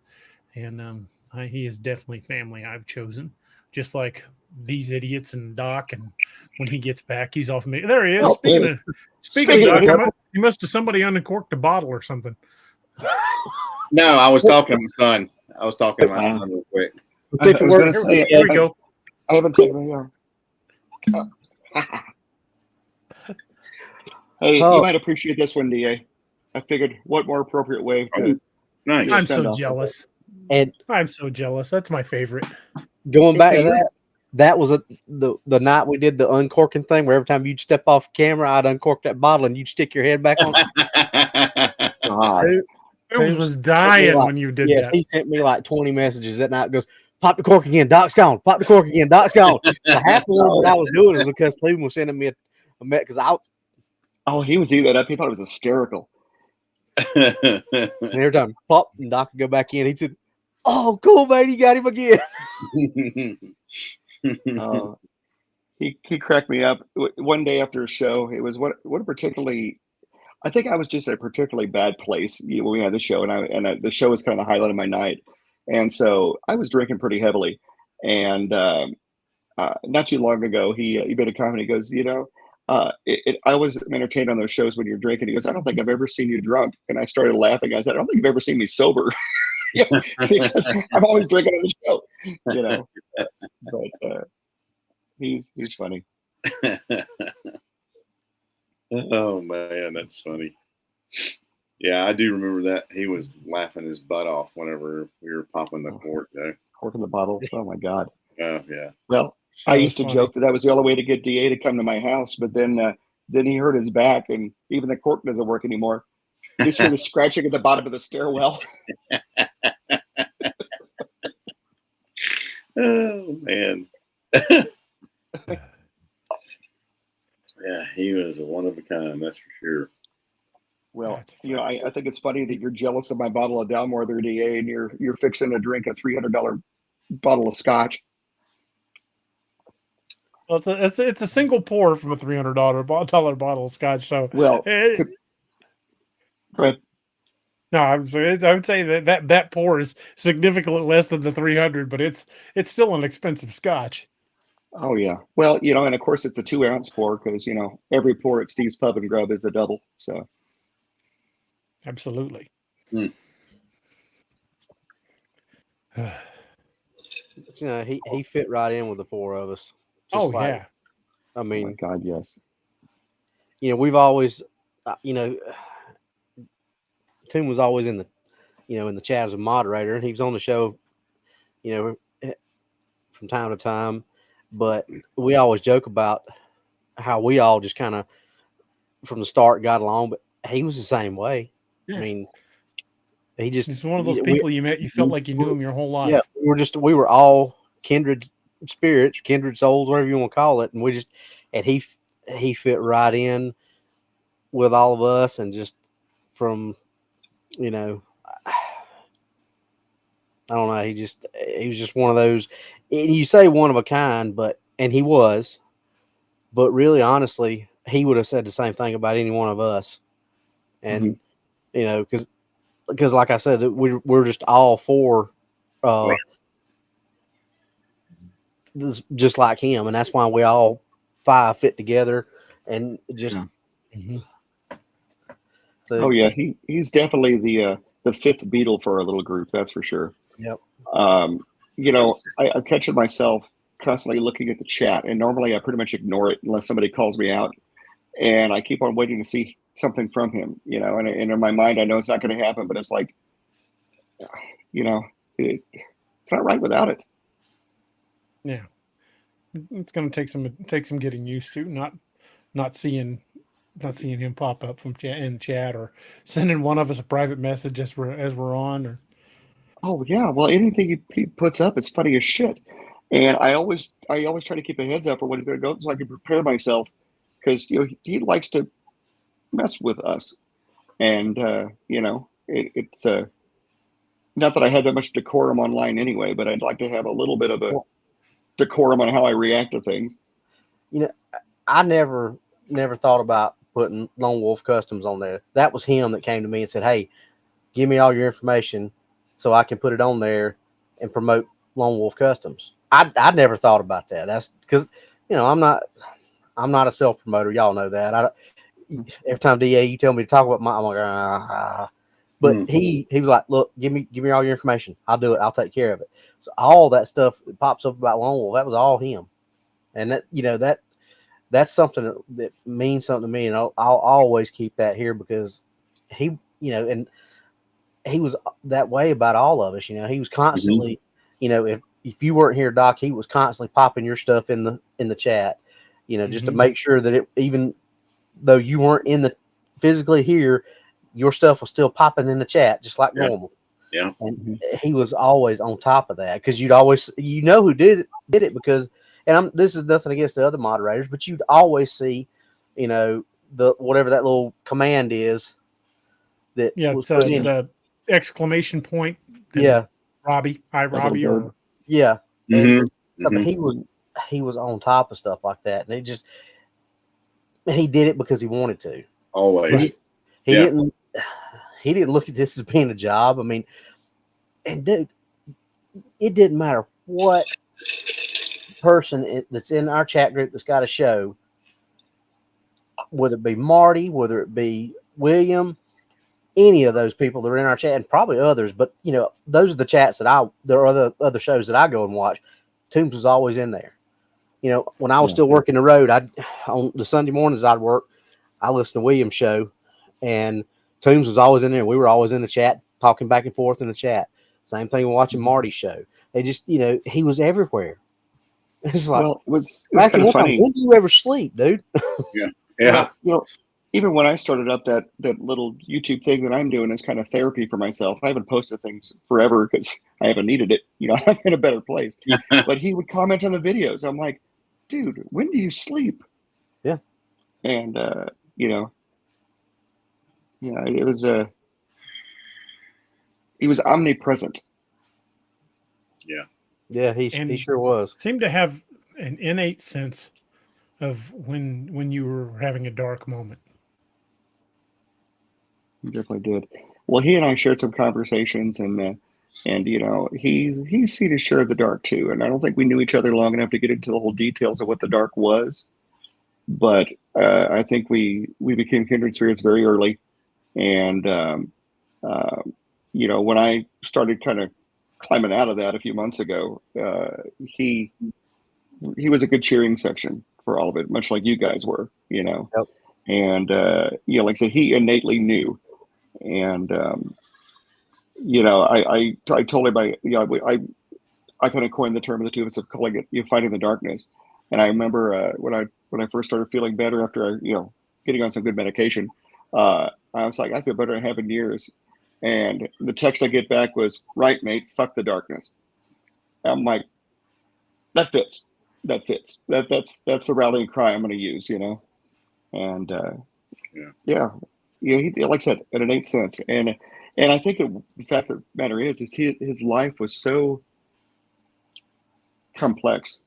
And he is definitely family I've chosen, just like these idiots and Doc. And when he gets back, he's off me. There he is. Oh, speaking of Doc, he must have somebody uncorked a bottle or something. No, I was talking to my son. Real quick. Here we go. I haven't taken it. Hey, you might appreciate this one, DA. I figured, what more appropriate way to? Nice. I'm so jealous. And I'm so jealous. That's my favorite. Going back to that was the night we did the uncorking thing, where every time you'd step off camera, I'd uncork that bottle and you'd stick your head back on. Toombs was dying when you did yes, that. he sent me like 20 messages that night. Goes, pop the cork again. Doc's gone. Pop the cork again. Doc's gone. So half the one that I was doing was because Cleveland was sending me a because Oh, he was eating that up. He thought it was hysterical. and every time pop and Doc would go back in, he said, "Oh, cool, man, you got him again." He cracked me up. One day after a show, it was what a particularly. I think I was just at a particularly bad place when we had the show, and the show was kind of the highlight of my night, and so I was drinking pretty heavily. And not too long ago, he made a comment. He goes, I always am entertained on those shows when you're drinking. He goes, I don't think I've ever seen you drunk. And I started laughing. I said, I don't think you've ever seen me sober. Because I'm always drinking on the show, But he's funny. Oh man, that's funny. Yeah, I do remember that. He was laughing his butt off whenever we were popping the cork though. Cork in the bottle. Oh my God. Oh yeah. Well, I used to joke that was the only way to get DA to come to my house, but then he hurt his back, and even the cork doesn't work anymore. You just hear the scratching at the bottom of the stairwell. Oh man. Yeah, he was a one of a kind, that's for sure. Well, I think it's funny that you're jealous of my bottle of Dalmore there, DA, and you're fixing to drink a $300 bottle of scotch. Well, it's a single pour from a $300 bottle of scotch. So well, go ahead. No, I would say that pour is significantly less than the 300, but it's still an expensive scotch. Oh yeah. Well, and of course it's a 2-ounce pour because every pour at Steve's Pub and Grub is a double. So absolutely. He fit right in with the four of us. Yeah. I mean, oh my God, yes. We've always, Tim was always in the, in the chat as a moderator, and he was on the show, from time to time. But we always joke about how we all just kind of, from the start, got along. But he was the same way. Yeah. I mean, he's one of those people you met. You felt like you knew him your whole life. Yeah, we were all kindred spirits, kindred souls, whatever you want to call it, and he fit right in with all of us, and just from, I don't know, he was just one of those. And you say one of a kind, and he was, but really, honestly, he would have said the same thing about any one of us, and because like I said, we're just all four, just like him, and that's why we all five fit together, and just. Mm-hmm. So, oh yeah, he's definitely the fifth Beatle for our little group. That's for sure. Yep. I'm catching myself constantly looking at the chat, and normally I pretty much ignore it unless somebody calls me out, and I keep on waiting to see something from him. And in my mind I know it's not going to happen, but it's like, it's not right without it. Yeah, it's going to take some getting used to. Not seeing him pop up from chat or sending one of us a private message as we're on. Or oh yeah, well anything he puts up is funny as shit, and I always try to keep a heads up for when he's going to go so I can prepare myself, because he likes to mess with us, and it's not that I had that much decorum online anyway, but I'd like to have a little bit of a decorum on how I react to things. I never thought about putting Lone Wolf Customs on there. That was him that came to me and said, "Hey, give me all your information so I can put it on there and promote Lone Wolf Customs." I never thought about that. That's because I'm not a self promoter. Y'all know that. Every time DA you tell me to talk about I'm like, but he was like, "Look, give me all your information. I'll do it. I'll take care of it." So all that stuff that pops up about Lone Wolf, that was all him, and that. That's something that means something to me, and I'll always keep that here, because he, and he was that way about all of us. He was constantly, if you weren't here, Doc, he was constantly popping your stuff in the chat, just to make sure that even though you weren't physically here, your stuff was still popping in the chat just like Yeah. normal. Yeah. And he was always on top of that because you'd always, who did it because, and this is nothing against the other moderators, but you'd always see, the whatever that little command is that was it's put in. the exclamation point. Yeah, Robbie, hi Robbie, or yeah, Mhm. but he was on top of stuff like that, and he did it because he wanted to. Always. He didn't look at this as being a job. I mean, and dude, it didn't matter what person that's in our chat group that's got a show, whether it be Marty, whether it be William, any of those people that are in our chat, and probably others, but those are the chats there are other shows that I go and watch. Tombs was always in there. When I was still working the road, on the Sunday mornings I'd work, I listened to William's show, and Tombs was always in there. We were always in the chat, talking back and forth in the chat. Same thing with watching Marty's show. They just, he was everywhere. It's like, Well, it's kind of funny. When do you ever sleep, dude? Yeah. Well, even when I started up that little YouTube thing that I'm doing is kind of therapy for myself. I haven't posted things forever because I haven't needed it. I'm in a better place. But he would comment on the videos. I'm like, dude, when do you sleep? Yeah. And it was he was omnipresent. Yeah. Yeah, he sure was. Seemed to have an innate sense of when you were having a dark moment. He definitely did. Well, he and I shared some conversations, and he's seen his share of the dark too. And I don't think we knew each other long enough to get into the whole details of what the dark was. But I think we became kindred spirits very early. And when I started kind of climbing out of that a few months ago, he was a good cheering section for all of it, much like you guys were, Yep. And like I said, he innately knew. And I told him I kind of coined the term of the two of us of calling it fighting the darkness. And I remember when I first started feeling better after getting on some good medication, I was like, I feel better than I have in years. And the text I get back was, right, mate, fuck the darkness. I'm like, that fits. That's the rallying cry I'm going to use, And he, like I said, in an innate sense. And I think the fact of the matter is his life was so complex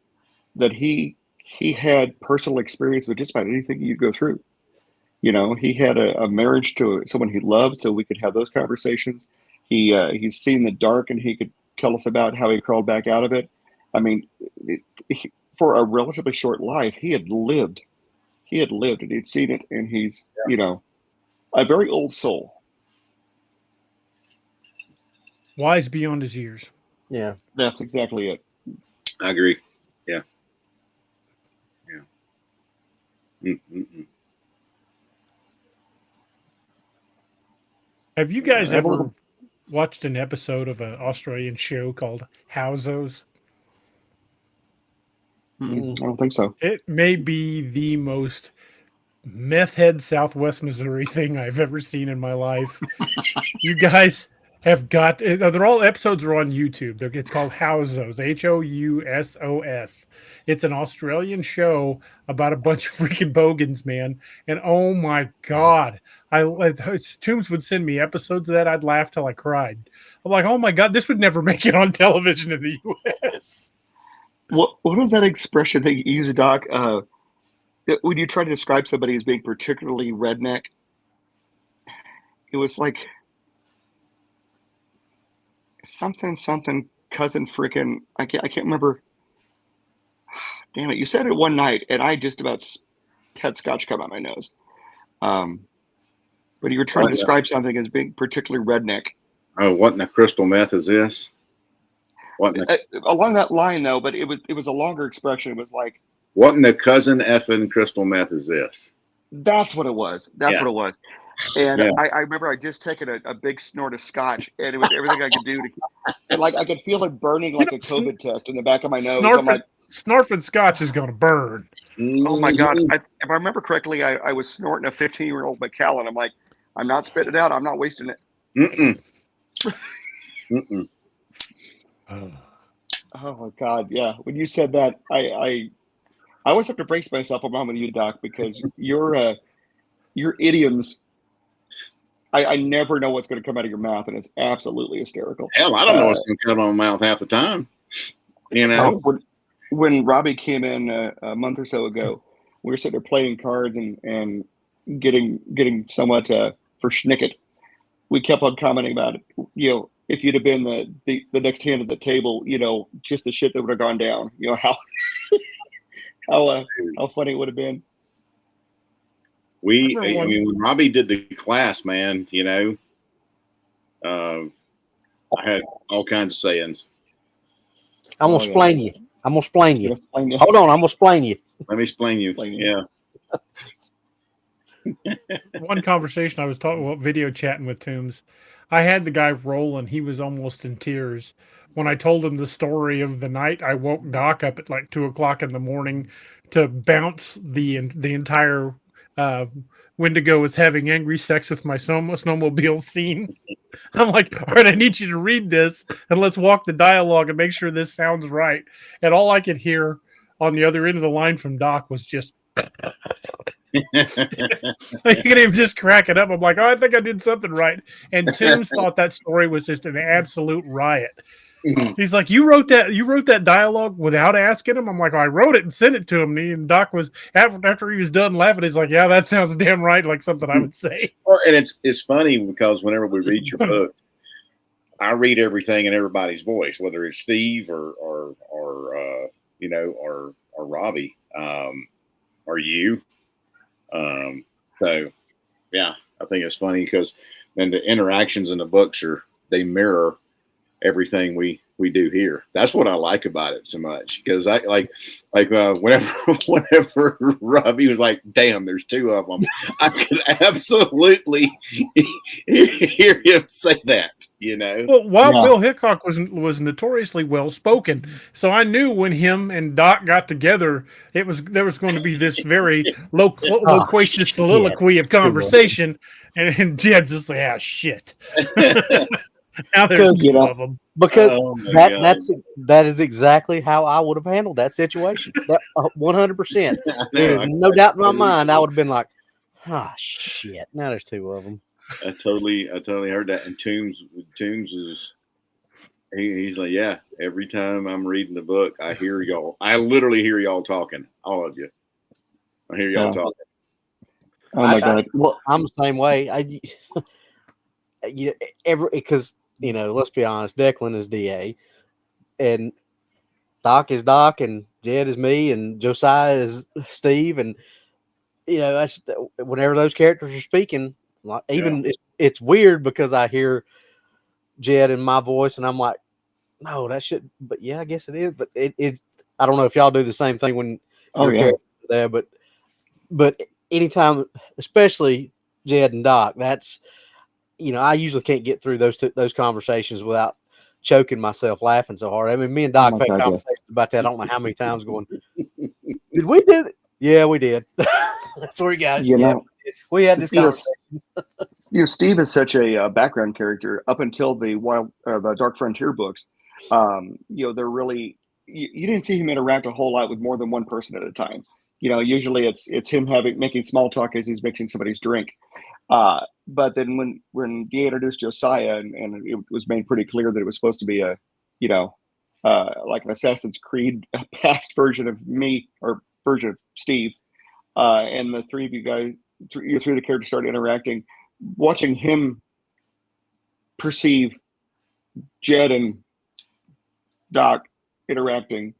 that he had personal experience with just about anything you'd go through. He had a marriage to someone he loved, so we could have those conversations. He's seen the dark, and he could tell us about how he crawled back out of it. I mean, for a relatively short life, he had lived, and he'd seen it, and he's a very old soul. Wise beyond his years. Yeah, that's exactly it. I agree. Yeah. Mm-mm-mm. Have you guys ever watched an episode of an Australian show called Howzos? I don't think so. It may be the most meth head Southwest Missouri thing I've ever seen in my life. You guys have got, they're all episodes are on YouTube. It's called Howzos, Housos. It's an Australian show about a bunch of freaking bogans, man. And oh my God, Tombs would send me episodes of that. I'd laugh till I cried. I'm like, oh my God, this would never make it on television in the US. What was that expression that you use, Doc? When you try to describe somebody as being particularly redneck, it was like something cousin freaking I can't remember. Damn it! You said it one night, and I just about had scotch come out my nose. But you were trying to describe something as being particularly redneck. Oh, what in the crystal meth is this? What along that line though? But it was a longer expression. It was like, what in the cousin effing crystal meth is this? That's what it was. That's what it was. And I remember I just taken a big snort of scotch, and it was everything I could do and like I could feel it burning like a COVID test in the back of my nose. I'm like, snarfing scotch is going to burn. Oh my God! If I remember correctly, I was snorting a 15-year-old Macallan. I'm like, I'm not spitting it out. I'm not wasting it. Mm-mm. Mm-mm. Oh my God. Yeah. When you said that, I always have to brace myself around with you, Doc, because your idioms, I never know what's going to come out of your mouth, and it's absolutely hysterical. Hell, I don't know what's going to come out of my mouth half the time. You know, when Robbie came in a month or so ago, we were sitting there playing cards and getting somewhat for schnicket. We kept on commenting about it. You know, if you'd have been the next hand at the table, you know, just the shit that would have gone down. You know how how funny it would have been. I mean, when Robbie did the class, man, you know, I had all kinds of sayings. I'm gonna explain you. I'm gonna explain you. Hold on, I'm gonna explain you. Let me explain you. Yeah. One conversation I was video chatting with Tombs. I had the guy rolling. He was almost in tears when I told him the story of the night I woke Doc up at like 2:00 in the morning to bounce the entire Wendigo was having angry sex with my snowmobile scene. I'm like, all right, I need you to read this and let's walk the dialogue and make sure this sounds right. And all I could hear on the other end of the line from Doc was just you can even just crack it up. I'm like, oh, I think I did something right. And Tombs thought that story was just an absolute riot. He's like, you wrote that dialogue without asking him? I'm like, oh, I wrote it and sent it to him. And Doc was after he was done laughing, he's like, yeah, that sounds damn right, like something I would say. Well, and it's funny because whenever we read your book, I read everything in everybody's voice, whether it's Steve or you know, or Robbie, or you. So yeah, I think it's funny because then the interactions in the books they mirror everything we do here. That's what I like about it so much, because I like whenever Robbie was like, damn, there's two of them, I could absolutely hear him say that, you know. Well, Wild Bill Hickok was notoriously well spoken, so I knew when him and Doc got together, there was going to be this very loquacious soliloquy of conversation, and Jed's just like, ah, shit. Now there's two of them. Because that is exactly how I would have handled that situation. 100%. There's no doubt in my mind. I would have been like, shit. Now there's two of them. I totally heard that. And Tombs is he's like, yeah. Every time I'm reading the book, I hear y'all. I literally hear y'all talking, all of you. I hear y'all talking. Oh my God! Well, I'm the same way. Because. You know, let's be honest, Declan is DA, and Doc is Doc, and Jed is me, and Josiah is Steve, and you know, that's whenever those characters are speaking. It's weird because I hear Jed in my voice, and I'm like, no, that should. But yeah, I guess it is. But it I don't know if y'all do the same thing when characters are there, but anytime, especially Jed and Doc, that's. You know, I usually can't get through those conversations without choking myself laughing so hard. I mean, me and Doc had conversations about that. I don't know how many times going, did we do it? Yeah, we did. That's where we got it. You know, we had this conversation. You know, Steve is such a background character up until the Dark Frontier books. You know, they're really you didn't see him interact a whole lot with more than one person at a time. You know, usually it's him making small talk as he's mixing somebody's drink. But then when they introduced Josiah and it was made pretty clear that it was supposed to be a, you know, like an Assassin's Creed past version of me or version of Steve, and the three of you guys, three of the characters started interacting, watching him perceive Jed and Doc interacting.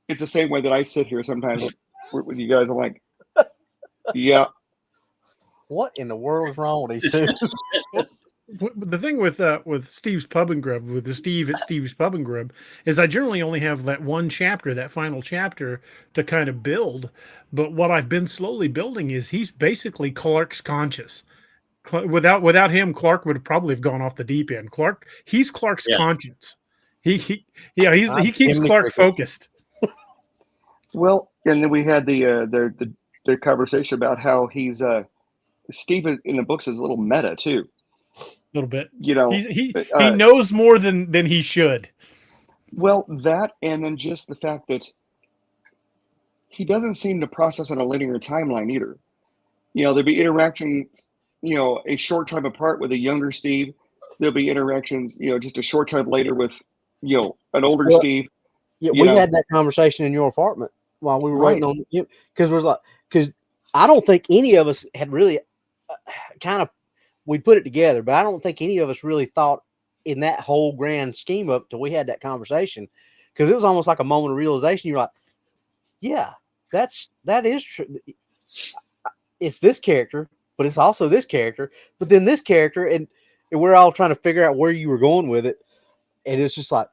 It's the same way that I sit here sometimes with you guys. I'm like, yeah. What in the world is wrong with these two? The thing with Steve's Pub and Grub, with the Steve at Steve's Pub and Grub, is I generally only have that one chapter, that final chapter, to kind of build. But what I've been slowly building is he's basically Clark's conscious. Without him, Clark would probably have gone off the deep end. He's Clark's conscience. He keeps Clark focused. Well, and then we had the conversation about how he's Steve in the books is a little meta too. A little bit. You know, he knows more than he should. Well, that, and then just the fact that he doesn't seem to process on a linear timeline either. You know, there'll be interactions, you know, a short time apart with a younger Steve. There'll be interactions, you know, just a short time later with, you know, an older Steve. Yeah, we had that conversation in your apartment while we were waiting on you, because I don't think any of us had really we put it together, but I don't think any of us really thought in that whole grand scheme of it till we had that conversation, because it was almost like a moment of realization. You're like, yeah, that is true. It's this character, but it's also this character, but then this character, and we're all trying to figure out where you were going with it, and it's just like,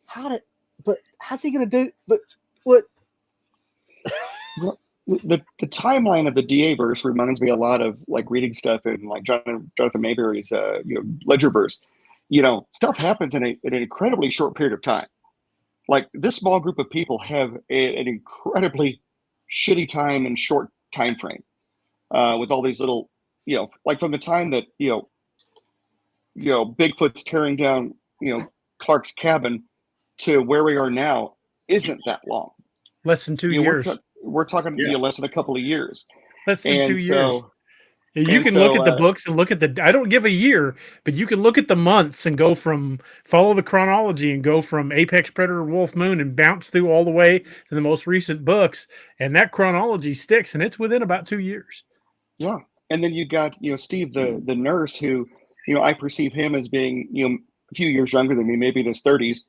how's he gonna do? But what? Well, the timeline of the DA verse reminds me a lot of like reading stuff in like Jonathan Mayberry's you know, Ledgerverse. You know, stuff happens in an incredibly short period of time. Like this small group of people have an incredibly shitty time and short time frame with all these little, you know, like from the time that you know Bigfoot's tearing down, you know, Clark's cabin to where we are now isn't that long. Less than 2 years. We're talking you know, less than a couple of years. Less than 2 years. So, you can look at the books and look at I don't give a year, but you can look at the months and follow the chronology and go from Apex Predator, Wolf Moon, and bounce through all the way to the most recent books. And that chronology sticks, and it's within about 2 years. Yeah. And then you got, you know, Steve, the nurse who, you know, I perceive him as being, you know, a few years younger than me, maybe in his 30s.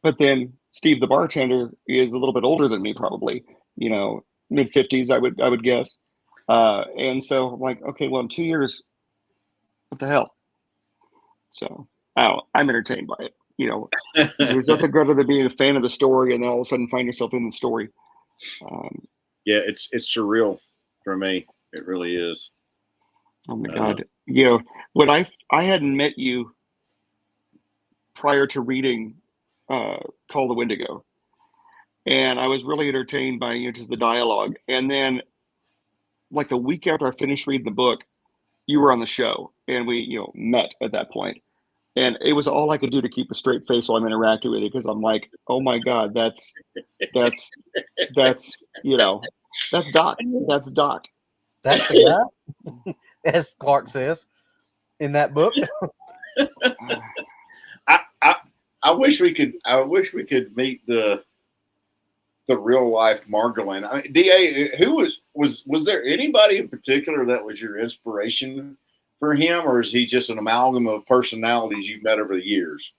But then Steve, the bartender, is a little bit older than me, probably, you know, mid 50s, I would guess. And so I'm like, okay, well, in 2 years, what the hell? So I'm entertained by it. You know, there's nothing better than being a fan of the story and then all of a sudden find yourself in the story. Yeah, it's surreal for me. It really is. Oh my God. You know, when I hadn't met you prior to reading Call the Wendigo, and I was really entertained by, you know, just the dialogue. And then like a week after I finished reading the book, you were on the show and we, you know, met at that point. And it was all I could do to keep a straight face while I'm interacting with you, because I'm like, oh my God, that's you know, that's Doc. That's Doc. That's the guy, as Clark says in that book. I wish we could meet the real life Margolin. I mean, DA, who was there anybody in particular that was your inspiration for him, or is he just an amalgam of personalities you've met over the years?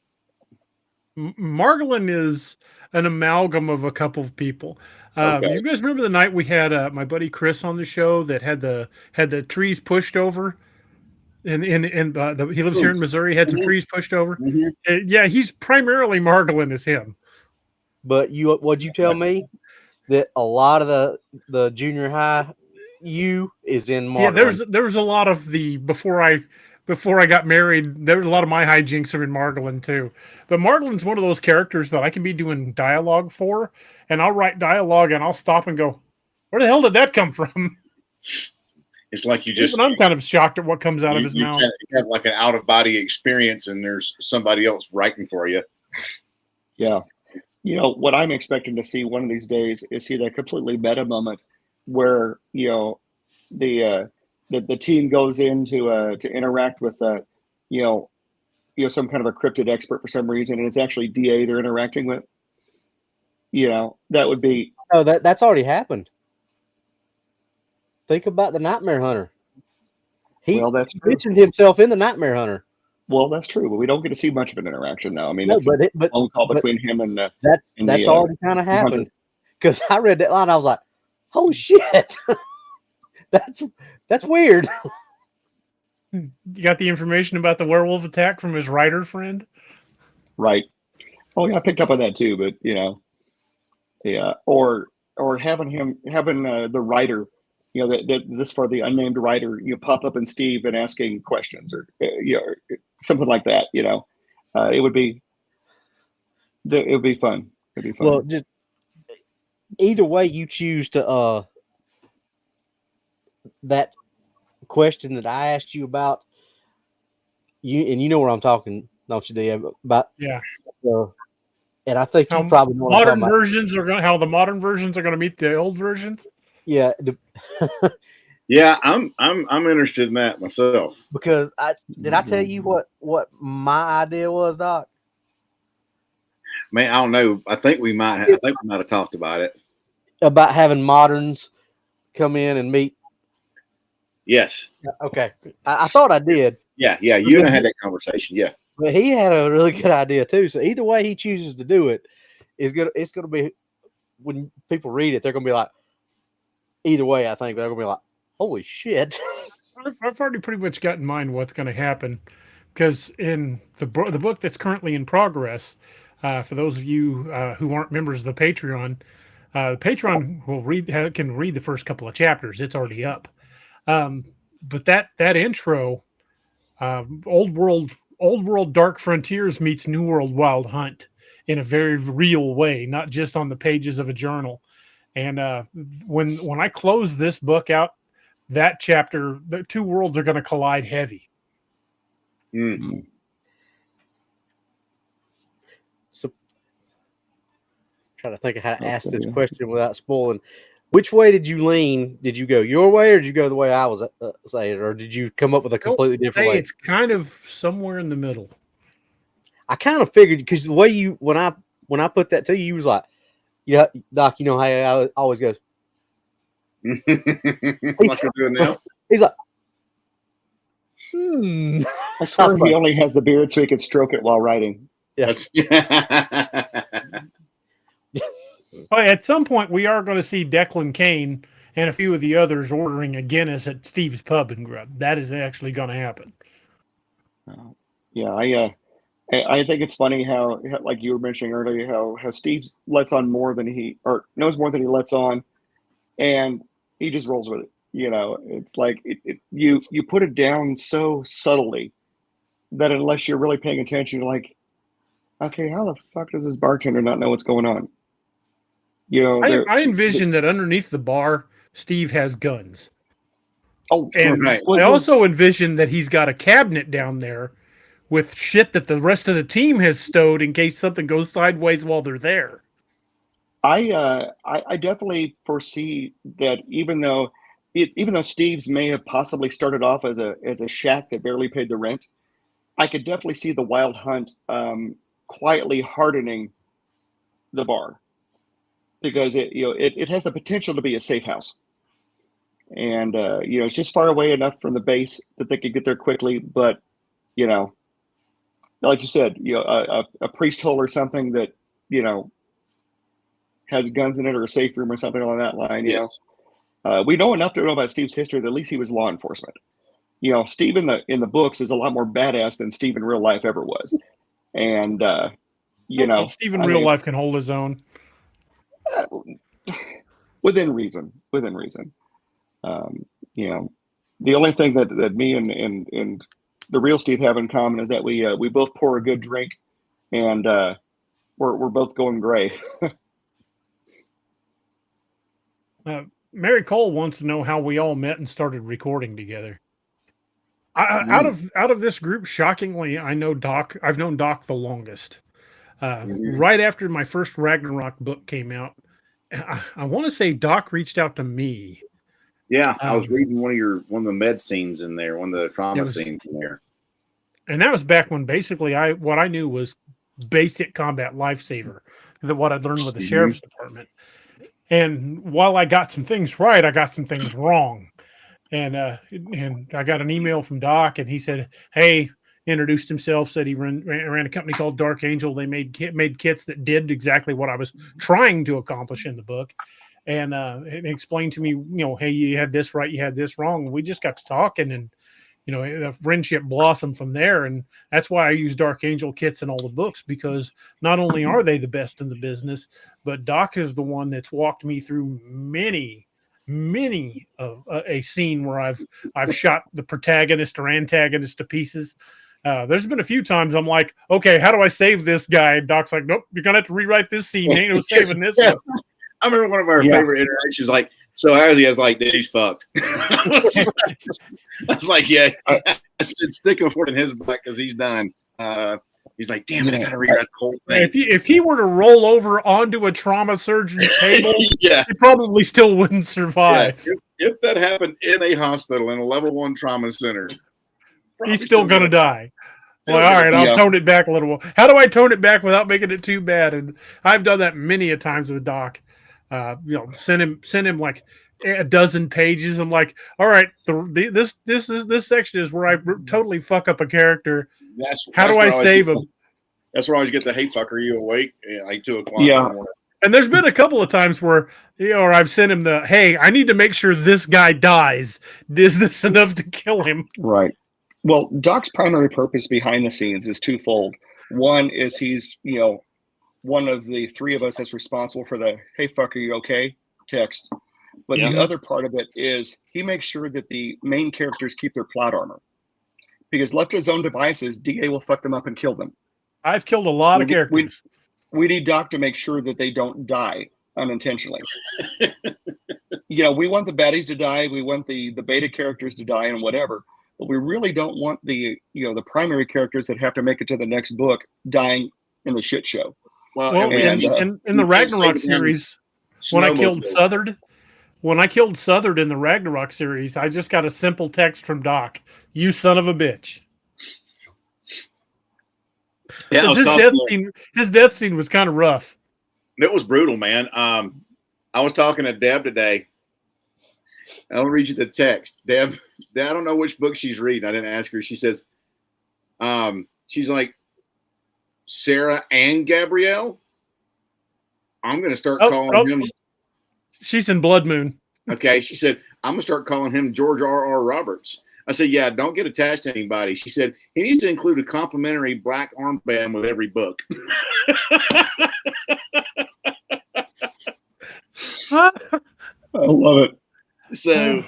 Margolin is an amalgam of a couple of people. Okay. You guys remember the night we had my buddy Chris on the show that had the trees pushed over, and he lives here in Missouri. Had some trees pushed over. Mm-hmm. Yeah, he's primarily Margolin is him. But what'd you tell me? That a lot of the junior high is in Margolin. Yeah, there was a lot of the before I got married, there was a lot of my hijinks are in Margolin too. But Margolin's one of those characters that I can be doing dialogue for, and I'll write dialogue and I'll stop and go, where the hell did that come from? It's like you just. Even I'm kind of shocked at what comes out of his mouth. You have like an out of body experience, and there's somebody else writing for you. Yeah. You know, what I'm expecting to see one of these days is see that completely meta moment where, you know, the team goes in to interact with you know some kind of a cryptid expert for some reason, and it's actually DA they're interacting with. You know, that would be. Oh, that's already happened. Think about the Nightmare Hunter. Well, that's true. Mentioned himself in the Nightmare Hunter. Well, that's true, but we don't get to see much of an interaction now. I mean, no, it's a phone call between him and that's already kind of happened. Because I read that line, I was like, "Holy shit, that's weird." You got the information about the werewolf attack from his writer friend, right? Oh yeah, I picked up on that too. But you know, yeah, or having the writer. You know, that this for the unnamed writer, you know, pop up in Steve and asking questions or, you know, something like that, you know, it would be fun. It'd be fun. Well, just either way you choose to, that question that I asked you about, and you know where I'm talking, don't you, Dave? About Yeah. And I think How you probably know what I'm modern talking about. versions are going. How the modern versions are going to meet the old versions. Yeah, Yeah, I'm interested in that myself. because I tell you what my idea was, Doc? Man, I don't know. I think we might have talked about it. About having moderns come in and meet. Yes. Okay, I thought I did. Yeah. You and I had that conversation. Yeah. But he had a really good idea too. So either way he chooses to do it, it's gonna be, when people read it, they're gonna be like, either way, I think they're gonna be like, holy shit. I've already pretty much got in mind what's going to happen, because in the book that's currently in progress, for those of you who aren't members of the Patreon will can read the first couple of chapters. It's already up. But that intro, old world Dark Frontiers meets New World Wild Hunt in a very real way, not just on the pages of a journal. And when I close this book out, that chapter, the two worlds are going to collide heavy. Mm-hmm. So, trying to think of how to ask this question without spoiling. Which way did you lean? Did you go your way, or did you go the way I was saying, or did you come up with a completely different way? It's kind of somewhere in the middle. I kind of figured, because the way when I put that to you, you was like, yeah, Doc, you know how I always goes. What you're doing now? He's like, I swear he only has the beard so he can stroke it while writing. Yeah. Well, at some point, we are going to see Declan Kane and a few of the others ordering a Guinness at Steve's Pub and Grub. That is actually going to happen. Yeah, I think it's funny how, like you were mentioning earlier, how Steve lets on more than knows more than he lets on, and he just rolls with it. You know, it's like you put it down so subtly that unless you're really paying attention, you're like, okay, how the fuck does this bartender not know what's going on? You know, I envision that underneath the bar, Steve has guns. Oh, and right. I also envision that he's got a cabinet down there with shit that the rest of the team has stowed in case something goes sideways while they're there. I definitely foresee that even though Steve's may have possibly started off as a shack that barely paid the rent, I could definitely see the Wild Hunt quietly hardening the bar, because it has the potential to be a safe house, and it's just far away enough from the base that they could get there quickly. But like you said, a priest hole or something that has guns in it, or a safe room or something along that line. Yes. We know enough to know about Steve's history that at least he was law enforcement. Steve in the books is a lot more badass than Steve in real life ever was, and Steve in real life can hold his own. Within reason. The only thing that me and the real Steve have in common is that we both pour a good drink, and we're both going gray. Mary Cole wants to know how we all met and started recording together. Out of this group, shockingly, I know Doc. I've known Doc the longest. Right after my first Ragnarok book came out, I want to say Doc reached out to me. Yeah, I was reading one of the med scenes in there, one of the trauma scenes in there. And that was back when basically what I knew was basic combat lifesaver, what I'd learned with the sheriff's department. And while I got some things right, I got some things wrong. And I got an email from Doc, and he said, hey, introduced himself, said he ran a company called Dark Angel. They made kits that did exactly what I was trying to accomplish in the book. And it explained to me, hey, you had this right, you had this wrong. And we just got to talking, and a friendship blossomed from there. And that's why I use Dark Angel kits in all the books, because not only are they the best in the business, but Doc is the one that's walked me through many of a scene where I've shot the protagonist or antagonist to pieces. There's been a few times I'm like, okay, how do I save this guy? And Doc's like, nope, you're gonna have to rewrite this scene. Ain't no saving this one. I remember one of our favorite interactions, like So Ozzy was like, dude, he's fucked. I was like, yeah. I said, stick a fork in his butt because he's done. He's like, damn it, I got to rewrite the whole thing. If he were to roll over onto a trauma surgeon's table, yeah, he probably still wouldn't survive. Yeah. If that happened in a hospital, in a level 1 trauma center, he's still going to die. Well, all right, I'll tone it back a little. How do I tone it back without making it too bad? And I've done that many a times with Doc. Send him like a dozen pages. I'm like, all right, this section is where I totally fuck up a character. How do I save him? That's where I always get the, hey, fuck, are you awake? Like 2 o'clock. Yeah. And there's been a couple of times where, or I've sent him the, hey, I need to make sure this guy dies. Is this enough to kill him? Right. Well, Doc's primary purpose behind the scenes is twofold. One is he's, one of the 3 of us that's responsible for the, hey, fuck, are you okay? Text. But the other part of it is he makes sure that the main characters keep their plot armor. Because left to his own devices, DA will fuck them up and kill them. I've killed a lot of characters. We need Doc to make sure that they don't die unintentionally. We want the baddies to die. We want the beta characters to die and whatever. But we really don't want the primary characters that have to make it to the next book dying in the shit show. Well, in the Ragnarok series, when I killed Southard in the Ragnarok series, I just got a simple text from Doc. You son of a bitch. Yeah, his death scene was kind of rough. It was brutal, man. I was talking to Deb today. I'll read you the text. Deb, I don't know which book she's reading. I didn't ask her. She says, she's like, Sarah and Gabrielle? I'm going to start calling him. She's in Blood Moon. Okay. She said, I'm going to start calling him George R.R. Roberts. I said, yeah, don't get attached to anybody. She said, he needs to include a complimentary black armband with every book. I love it. So,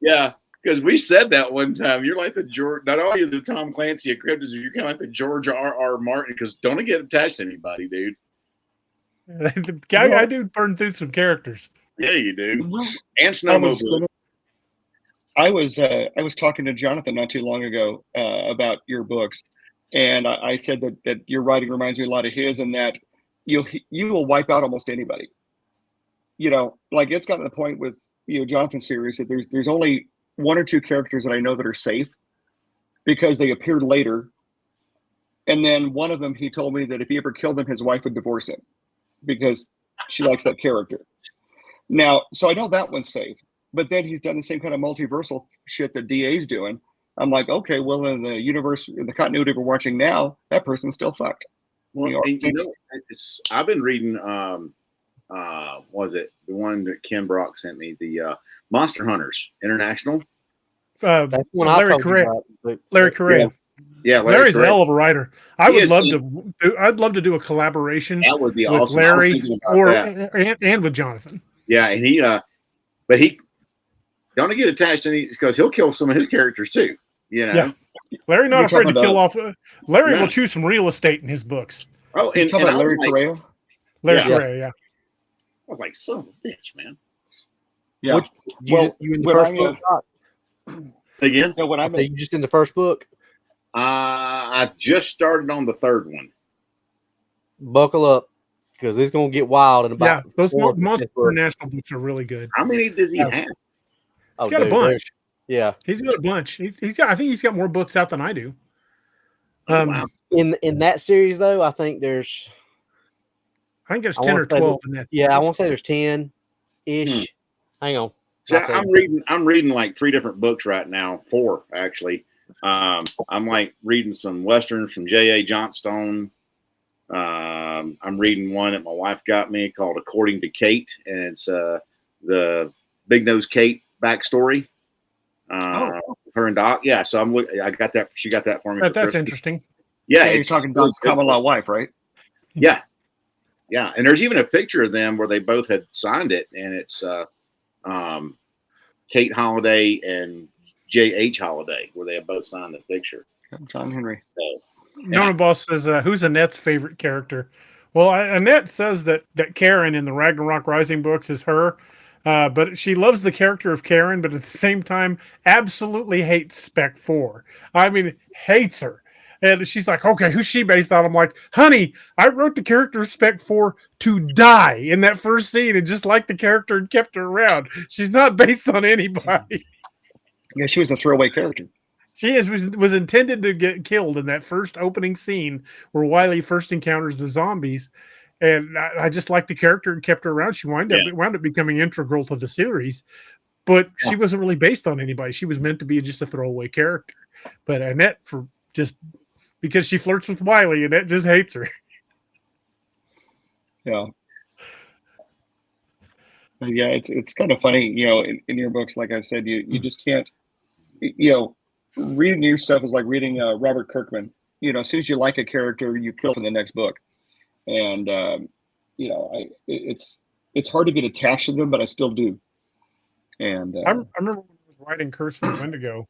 yeah, because we said that one time. You're like the George, not only you're the Tom Clancy of cryptids, you're kind of like the George R.R. Martin, because don't get attached to anybody, dude. I do burn through some characters. Yeah, you do. And snowmobile. I was talking to Jonathan not too long ago about your books, and I said that your writing reminds me a lot of his, and that you will wipe out almost anybody. Like it's gotten to the point with Jonathan's series that there's only 1 or 2 characters that I know that are safe because they appeared later, and then one of them he told me that if he ever killed him, his wife would divorce him because she likes that character. Now, so I know that one's safe. But then he's done the same kind of multiversal shit that DA's doing. I'm like, okay, well, in the universe, in the continuity we're watching now, that person's still fucked. Well, I've been reading, was it the one that Ken Brock sent me, the Monster Hunters International? That's one Larry Correa. Larry Correa. Yeah, Larry's a hell of a writer. I'd love to do a collaboration with awesome. Larry and with Jonathan. Yeah, and but he. Don't get attached to any because he'll kill some of his characters too. Yeah. Larry not afraid to kill off. Larry will choose some real estate in his books. Oh, and Larry Correa. Larry Correa, yeah. I was like, son of a bitch, man. Yeah. You in the first book? Say again? No, you just in the first book? I just started on the 3rd one. Buckle up. Because it's going to get wild in about. Yeah, those Monster International books are really good. How many does he have? He's got a bunch. Yeah, he's got a bunch. I think he's got more books out than I do. Wow. In that series though, I think there's 10 or 12 in that. Yeah, I want to say there's 10 ish. Hang on. So I'm reading like 3 different books right now. 4 actually. I'm like reading some westerns from J.A. Johnstone. I'm reading one that my wife got me called According to Kate, and it's the Big Nose Kate backstory. Her and Doc. Yeah, so I got that. She got that for me. That's interesting. Yeah, you're talking Doc's common law wife, right? Yeah, yeah. And there's even a picture of them where they both had signed it, and it's Kate Holliday and J.H. Holliday, where they have both signed the picture. John Henry. So, Nona Boss says, "Who's Annette's favorite character?" Well, Annette says that Karen in the Ragnarok Rising books is her. But she loves the character of Karen, but at the same time, absolutely hates Spec 4. I mean, hates her. And she's like, okay, who's she based on? I'm like, honey, I wrote the character of Spec 4 to die in that first scene and just liked the character and kept her around. She's not based on anybody. Yeah, she was a throwaway character. She was intended to get killed in that first opening scene where Wiley first encounters the zombies. And I just liked the character and kept her around. She wound up becoming integral to the series. But she wasn't really based on anybody. She was meant to be just a throwaway character. But Annette, because she flirts with Wiley, Annette just hates her. Yeah. Yeah, it's kind of funny, in your books, like I said, you just can't, reading new stuff is like reading Robert Kirkman. As soon as you like a character, you kill for the next book. And, it's hard to get attached to them, but I still do. And I remember when I was writing Curse of the Wendigo,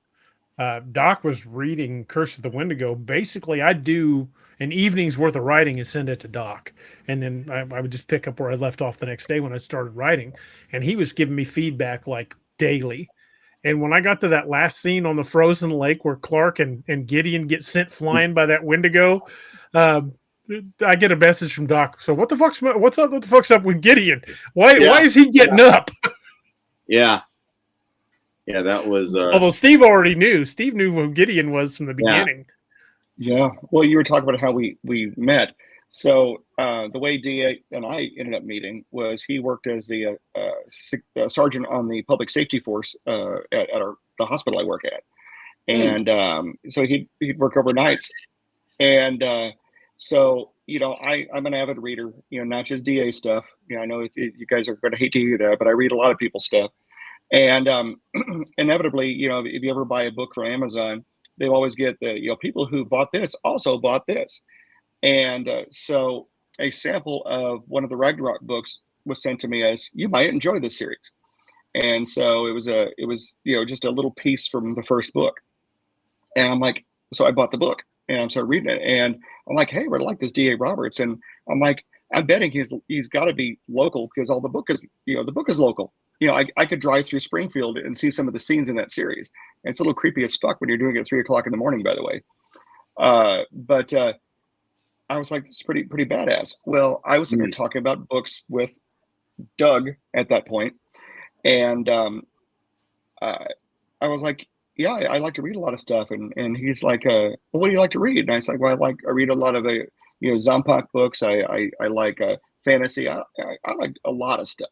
Doc was reading Curse of the Wendigo. Basically, I'd do an evening's worth of writing and send it to Doc. And then I would just pick up where I left off the next day when I started writing. And he was giving me feedback like daily. And when I got to that last scene on the frozen lake where Clark and Gideon get sent flying by that Wendigo, I get a message from Doc. So what the fuck's up with Gideon? Why is he getting up? Yeah. Yeah, that was. Although Steve already knew. Steve knew who Gideon was from the beginning. Yeah. Well, you were talking about how we met. So the way DA and I ended up meeting was he worked as the sergeant on the public safety force at the hospital I work at, and so he'd work overnights, and so I'm an avid reader, not just DA stuff. I know you guys are going to hate to hear that, but I read a lot of people's stuff. And inevitably, if you ever buy a book from Amazon, they always get the, people who bought this also bought this. And so a sample of one of the Ragnarok books was sent to me as, you might enjoy this series. And so it was just a little piece from the first book. And I'm like, so I bought the book and I started reading it. And I'm like, hey, I really like this D.A. Roberts. And I'm like, I'm betting he's got to be local because the book is local. I could drive through Springfield and see some of the scenes in that series. And it's a little creepy as fuck when you're doing it at 3:00 in the morning, by the way. But I was like, it's pretty badass. Well, I was sitting there talking about books with Doug at that point. And I was like, yeah, I like to read a lot of stuff. And he's like, well, what do you like to read? And I was like, well, I read a lot of Zombie books. I like fantasy. I like a lot of stuff.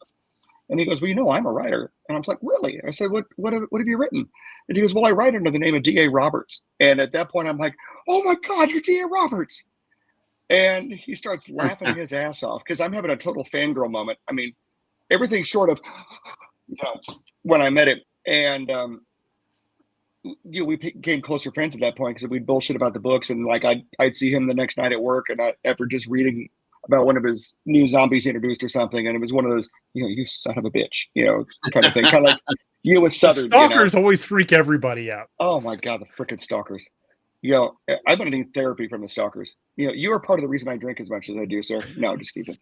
And he goes, well, I'm a writer. And I was like, really? I said, what have you written? And he goes, well, I write under the name of D.A. Roberts. And at that point, I'm like, oh my God, you're D.A. Roberts. And he starts laughing his ass off because I'm having a total fangirl moment. I mean, everything short of, when I met him. And, we became closer friends at that point because we'd bullshit about the books. And like, I'd see him the next night at work and after just reading about one of his new zombies introduced or something. And it was one of those, you son of a bitch, kind of thing. Kind of like you with Southern. The stalkers always freak everybody out. Oh my God, the freaking stalkers. I'm going to need therapy from the stalkers. You are part of the reason I drink as much as I do, sir. No, just teasing.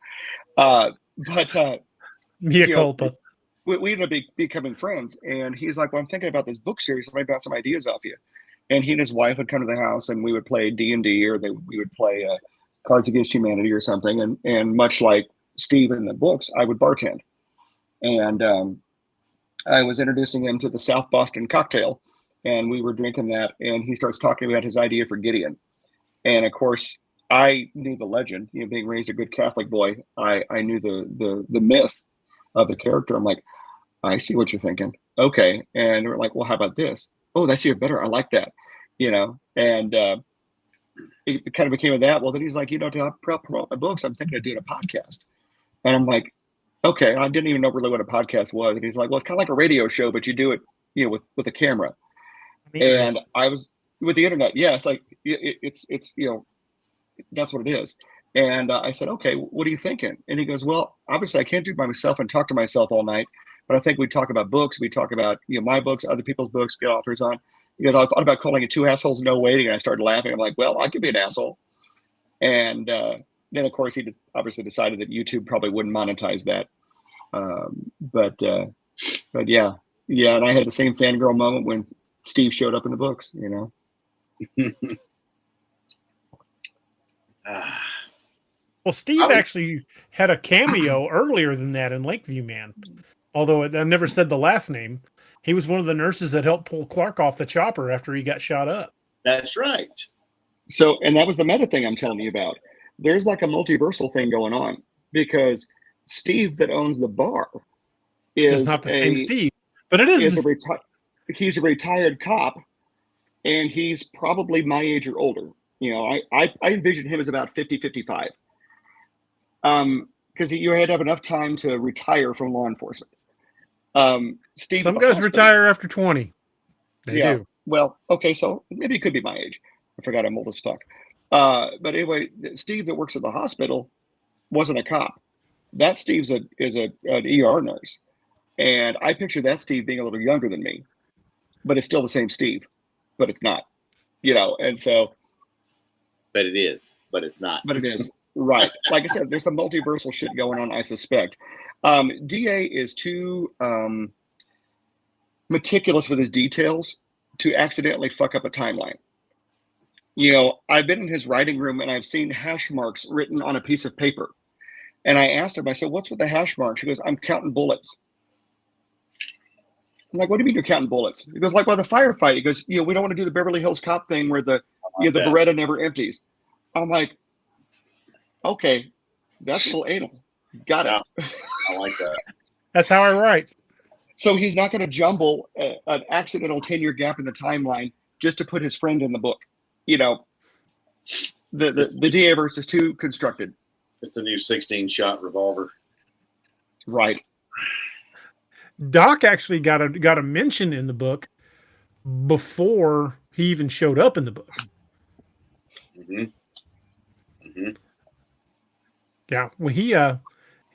Mea culpa. We ended up becoming friends. And he's like, well, I'm thinking about this book series. I might bounce some ideas off you. And he and his wife would come to the house and we would play D&D or we would play Cards Against Humanity or something. And much like Steve in the books, I would bartend. And I was introducing him to the South Boston cocktail. And we were drinking that, and he starts talking about his idea for Gideon. And of course, I knew the legend. Being raised a good Catholic boy, I knew the myth of the character. I'm like, I see what you're thinking. Okay, and we're like, well, how about this? Oh, that's even better. I like that. And it kind of became that. Well, then he's like, to promote my books, I'm thinking of doing a podcast. And I'm like, okay. I didn't even know really what a podcast was. And he's like, well, it's kind of like a radio show, but you do it, with a camera. And I was with the internet. Yeah, it's like it's that's what it is. And I said, okay, what are you thinking? And he goes, well, obviously I can't do it by myself and talk to myself all night, but I think we talk about books. We talk about my books, other people's books, get authors on. I thought about calling it Two Assholes No Waiting, and I started laughing. I'm like, well, I could be an asshole. And then of course he obviously decided that YouTube probably wouldn't monetize that. But yeah, and I had the same fangirl moment when Steve showed up in the books. Well, Steve actually had a cameo earlier than that in Lakeview Man, although I never said the last name. He was one of the nurses that helped pull Clark off the chopper after he got shot up. That's right. So, and that was the meta thing I'm telling you about. There's like a multiversal thing going on because Steve that owns the bar is not the same Steve, but it is. He's a retired cop, and he's probably my age or older. I envision him as about 50, 55. Because you had to have enough time to retire from law enforcement. Steve, some guys retire after 20. They do. Well, okay, so maybe it could be my age. I forgot I'm old as fuck. But anyway, Steve that works at the hospital wasn't a cop. That Steve's an ER nurse, and I picture that Steve being a little younger than me, but it's still the same Steve, but it's not, and so. But it is, but it's not. But it is. Right. Like I said, there's some multiversal shit going on, I suspect. DA is too meticulous with his details to accidentally fuck up a timeline. I've been in his writing room and I've seen hash marks written on a piece of paper. And I asked him, I said, what's with the hash marks? She goes, I'm counting bullets. I'm like, what do you mean you're counting bullets? He goes, like, by the firefight. He goes, we don't want to do the Beverly Hills Cop thing where the Beretta never empties. I'm like, okay, that's a little anal. Got it. I like that. That's how I write. So he's not going to jumble an accidental 10-year gap in the timeline just to put his friend in the book. The DA verse is too constructed. Just a new 16-shot revolver. Right. Doc actually got a mention in the book before he even showed up in the book. Mm-hmm. Mm-hmm. Yeah, when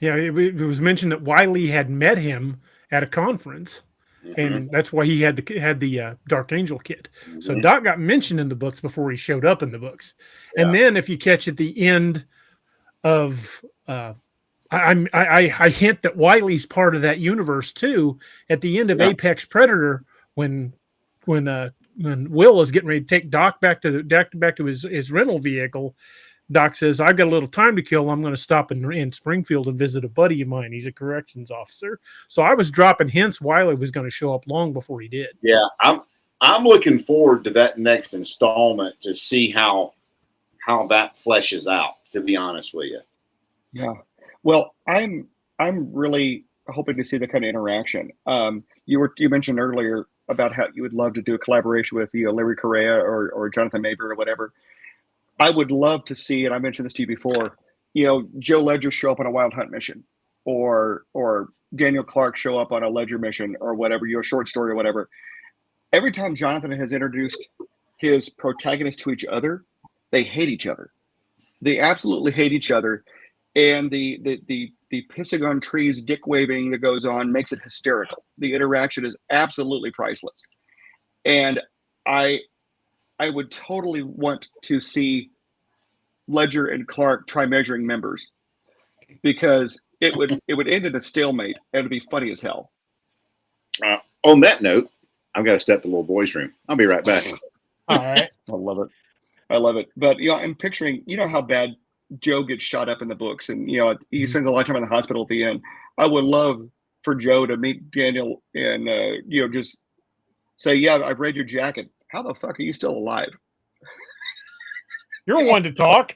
it was mentioned that Wiley had met him at a conference, and that's why he had the Dark Angel kit. Mm-hmm. So Doc got mentioned in the books before he showed up in the books. Yeah. And then if you catch at the end of, I hint that Wiley's part of that universe too. At the end of Apex Predator, when Will is getting ready to take Doc back to his rental vehicle. Doc says, I've got a little time to kill. I'm going to stop in Springfield and visit a buddy of mine. He's a corrections officer. So I was dropping hints Wiley was going to show up long before he did. Yeah, I'm looking forward to that next installment to see how that fleshes out, to be honest with you. Yeah. Well, I'm really hoping to see the kind of interaction. You mentioned earlier about how you would love to do a collaboration with Larry Correa or Jonathan Maber or whatever. I would love to see, and I mentioned this to you before, Joe Ledger show up on a Wild Hunt mission, or Daniel Clark show up on a Ledger mission, or whatever, your short story or whatever. Every time Jonathan has introduced his protagonists to each other, they hate each other. They absolutely hate each other, and the pissing on trees, dick waving that goes on makes it hysterical. The interaction is absolutely priceless, and I would totally want to see Ledger and Clark try measuring members, because it would end in a stalemate and it'd be funny as hell. On that note, I've got to step to the little boys' room. I'll be right back. All right. I love it. But I'm picturing, how bad Joe gets shot up in the books, and he spends a lot of time in the hospital at the end. I would love for Joe to meet Daniel and just say, yeah, I've read your jacket. How the fuck are you still alive? You're one to talk.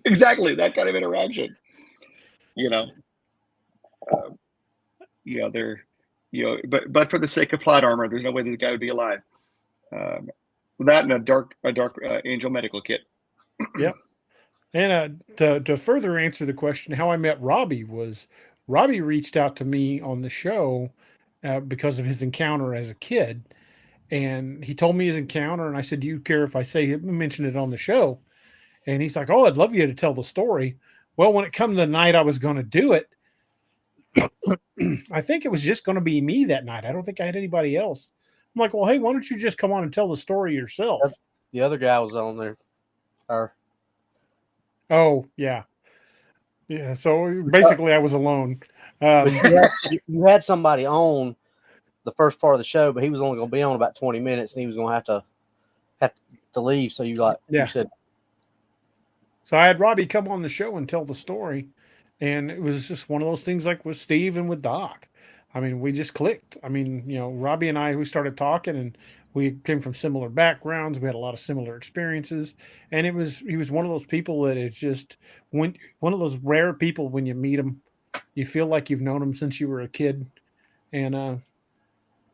Exactly, that kind of interaction. But for the sake of plot armor, there's no way that the guy would be alive. That and a dark Angel medical kit. Yep. And to further answer the question, how I met Robbie was Robbie reached out to me on the show because of his encounter as a kid. And he told me his encounter, and I said, do you care if I mention it on the show? And he's like, oh, I'd love you to tell the story. Well, when it come to the night I was going to do it, I think it was just going to be me that night. I don't think I had anybody else. I'm like, well, hey, why don't you just come on and tell the story yourself? The other guy was on there. Oh, yeah. Yeah, so basically I was alone. But you had somebody on the first part of the show, but he was only going to be on about 20 minutes, and he was going to have to leave. So you said. So I had Robbie come on the show and tell the story, and it was just one of those things like with Steve and with Doc. I mean, we just clicked. I mean, Robbie and I, we started talking, and we came from similar backgrounds. We had a lot of similar experiences, and he was one of those people that is just one of those rare people when you meet him, you feel like you've known him since you were a kid, and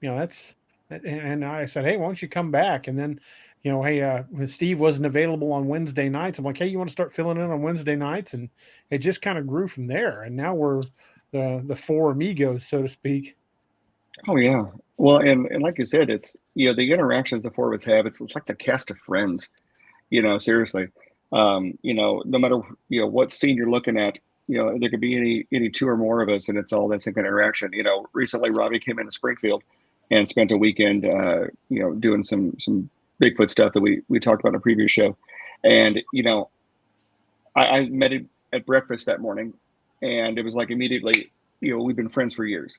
that's. And I said, hey, why don't you come back? And then hey, Steve wasn't available on Wednesday nights. I'm like, hey, you want to start filling in on Wednesday nights? And it just kind of grew from there. And now we're the four amigos, so to speak. Oh yeah. Well, and like you said, it's the interactions the four of us have. It's like the cast of Friends. Seriously. No matter what scene you're looking at, there could be any two or more of us, and it's all that same kind of interaction. Recently Robbie came into Springfield and spent a weekend, doing some Bigfoot stuff that we talked about in a previous show. And, I met him at breakfast that morning, and it was like immediately, we've been friends for years.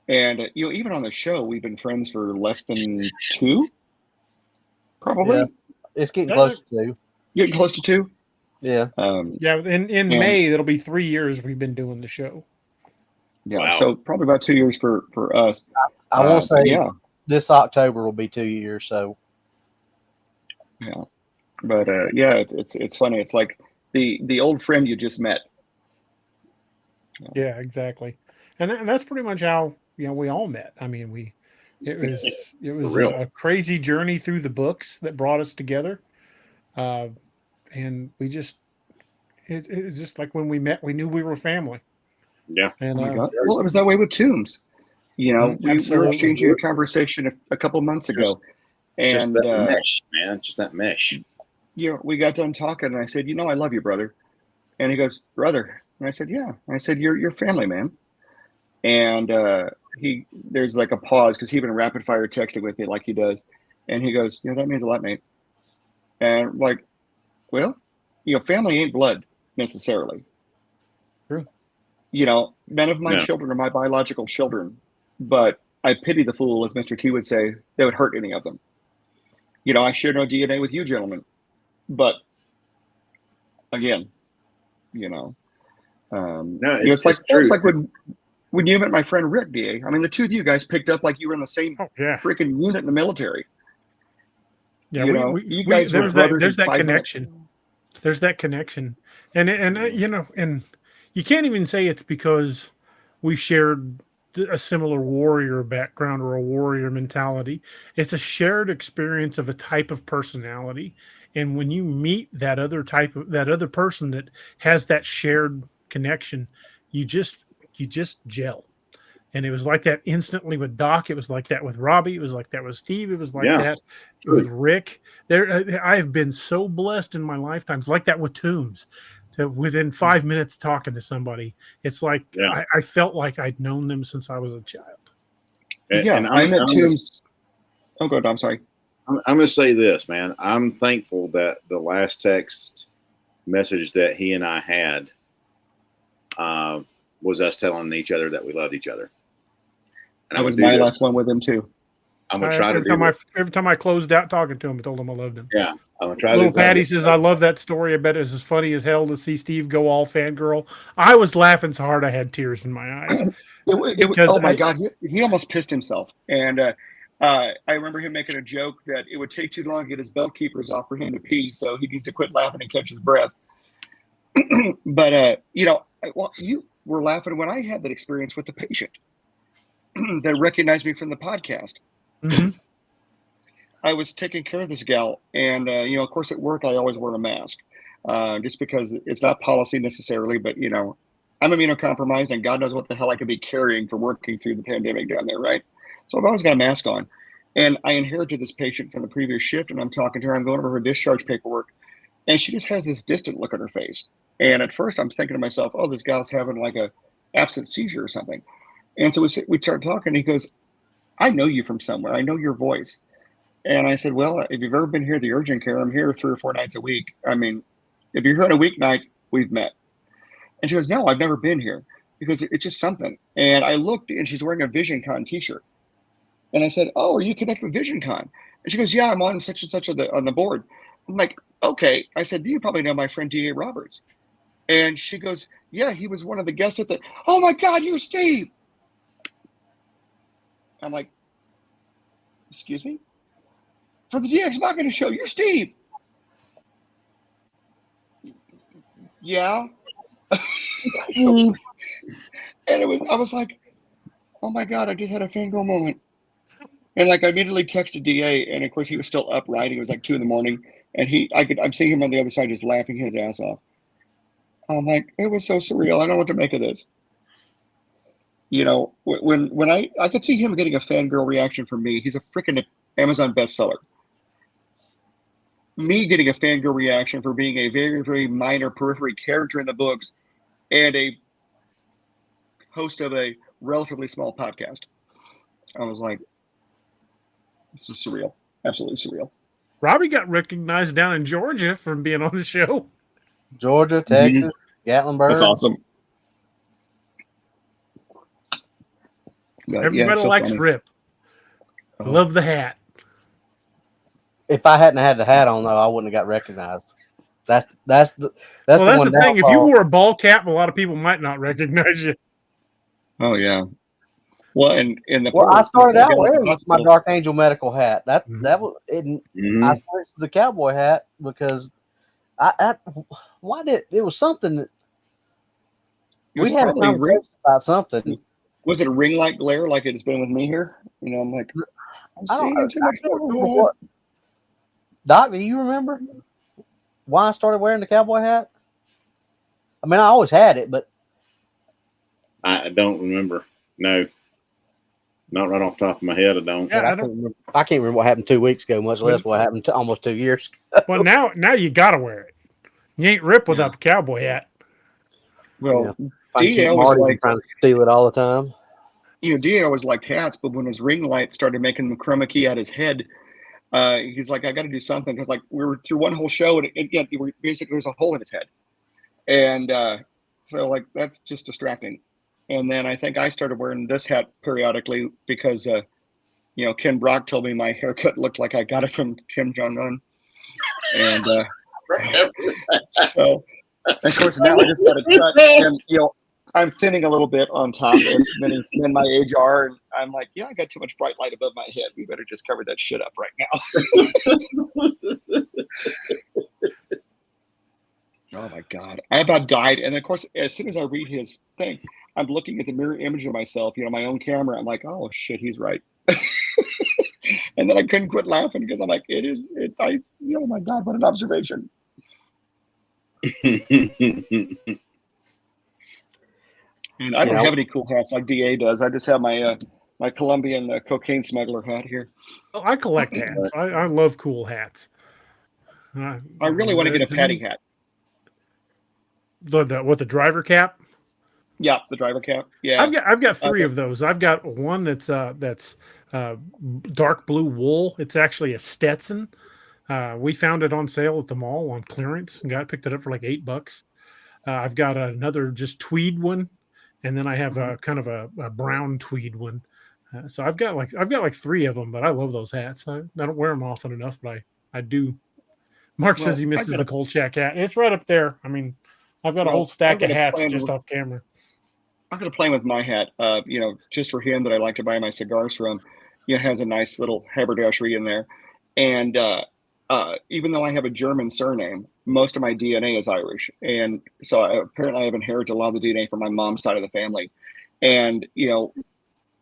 And, even on the show, we've been friends for less than 2, probably. Yeah. It's getting close to 2. Getting close to 2? Yeah. In May, it'll be 3 years we've been doing the show. Yeah. Wow. So probably about 2 years for us. I want to say this October will be 2 years. So. Yeah. But it's funny. It's like the old friend you just met. Yeah, exactly. And that's pretty much how we all met. I mean, it was a crazy journey through the books that brought us together, and we just it's just like when we met, we knew we were family. Yeah. And oh my God. Well, it was that way with Tombs. We were exchanging a conversation a couple months ago, just and that mesh, man, just that mesh. We got done talking, and I said, I love you, brother. And he goes, brother. And I said, yeah. And I said, you're family, man. And there's like a pause because he'd been rapid fire texting with me like he does. And he goes, that means a lot, mate. And like, well, family ain't blood necessarily. True. None of my children are my biological children, but I pity the fool, as Mr. T would say, that would hurt any of them. I share no DNA with you gentlemen, but again, it's true. It's like when you met my friend Rick, DA. I mean, the two of you guys picked up like you were in the same freaking unit in the military. Yeah, you guys were brothers. There's that connection. There's that connection, and and you can't even say it's because we shared a similar warrior background or a warrior mentality. It's a shared experience of a type of personality, and when you meet that other person that has that shared connection, you just gel. And it was like that instantly with Doc. It was like that with Robbie. It was like that with Steve. It was like that with Rick. I have been so blessed in my lifetime. It's like that with Tombs. Within 5 minutes talking to somebody, it's like I felt like I'd known them since I was a child. And I met Tombs. Oh, go ahead. I'm sorry. I'm going to say this, man. I'm thankful that the last text message that he and I had was us telling each other that we loved each other. And that was my last one with him too. I'm gonna try to do every time I closed out talking to him, I told him I loved him. Yeah, I'm gonna try. Little Patty says, "I love that story. I bet it's as funny as hell to see Steve go all fangirl." I was laughing so hard I had tears in my eyes. Oh my God, he almost pissed himself. And I remember him making a joke that it would take too long to get his bell keepers off for him to pee, so he needs to quit laughing and catch his breath. But you were laughing when I had that experience with the patient that recognized me from the podcast. Mm-hmm. I was taking care of this gal, and of course at work I always wear a mask, just because it's not policy necessarily, but I'm immunocompromised, and God knows what the hell I could be carrying for working through the pandemic down there, right? So I've always got a mask on, and I inherited this patient from the previous shift, and I'm talking to her, I'm going over her discharge paperwork, and she just has this distant look on her face. And at first I'm thinking to myself, oh, this gal's having like a absent seizure or something. And so we start talking. He goes, I know you from somewhere. I know your voice. And I said, well, if you've ever been here at the urgent care, I'm here 3 or 4 nights a week. I mean, if you're here on a weeknight, we've met. And she goes, no, I've never been here. because it's just something. And I looked, and she's wearing a VisionCon t-shirt. And I said, "Oh, are you connected with VisionCon?" And she goes, "Yeah, I'm on such and such on the board." I'm like, "Okay." I said, "You probably know my friend D.A. Roberts." And she goes, "Yeah, he was one of the guests at the." "Oh my God, you're Steve!" I'm like, "Excuse me?" "For the Ex Machina show, you're Steve." "Yeah." And I was like, "Oh my God, I just had a fangirl moment." And like, I immediately texted DA, and of course he was still up writing. It was like 2 a.m, and I'm seeing him on the other side just laughing his ass off. I'm like, it was so surreal. I don't know what to make of this. You know, when I could see him getting a fangirl reaction from me. He's a freaking Amazon bestseller. Me getting a fangirl reaction for being a very, very minor periphery character in the books and a host of a relatively small podcast. I was like, this is surreal. Absolutely surreal. Robbie got recognized down in Georgia from being on the show. Georgia, Texas, Gatlinburg. That's awesome. But, Everybody likes funny. Rip. Oh. Love the hat. If I hadn't had the hat on, though, I wouldn't have got recognized. That's the thing. If you wore a ball cap, a lot of people might not recognize you. Oh yeah. Well, and I started out wearing my Dark Angel medical hat. That was it. I switched to the cowboy hat because it was something that we had a conversation about something. Was it a ring light glare like it's been with me here? You know, I'm like, I don't remember what. Doc, do you remember why I started wearing the cowboy hat? I mean, I always had it, but I don't remember. No, not right off the top of my head. I don't. Yeah, I can't remember what happened 2 weeks ago, much less what happened almost 2 years ago. Well, now you got to wear it. You ain't Rip without the cowboy hat. Well, DA was like trying to steal it all the time. You know, DA always liked hats, but when his ring light started making the chroma key out his head, he's like, I got to do something, because like we were through one whole show, and basically there's a hole in his head, and so like that's just distracting. And then I think I started wearing this hat periodically because Ken Brock told me my haircut looked like I got it from Kim Jong-un, and so of course now I just got a cut, and I'm thinning a little bit on top, as many men my age are, and I'm like, I got too much bright light above my head. We better just cover that shit up right now. Oh my God, I about died. And of course, as soon as I read his thing, I'm looking at the mirror image of myself, my own camera. I'm like, oh shit, he's right. And then I couldn't quit laughing because I'm like, oh my God, what an observation. And I don't have any cool hats like DA does. I just have my my Colombian cocaine smuggler hat here. Oh, I collect hats. I love cool hats. I really want to get a padding hat. The driver cap? Yeah, the driver cap. Yeah, I've got 3 of those. I've got one that's dark blue wool. It's actually a Stetson. We found it on sale at the mall on clearance. And picked it up for like $8. I've got another just tweed one, and then I have a kind of a brown tweed one. So I've got like 3 of them, but I love those hats. I don't wear them often enough, but I do. Mark says he misses the Kolchak hat. It's right up there. I mean, I've got a whole stack of hats just off camera. I'm going to play with my hat, just for him that I like to buy my cigars from. It has a nice little haberdashery in there. And even though I have a German surname, most of my DNA is Irish. And so apparently I have inherited a lot of the DNA from my mom's side of the family. And,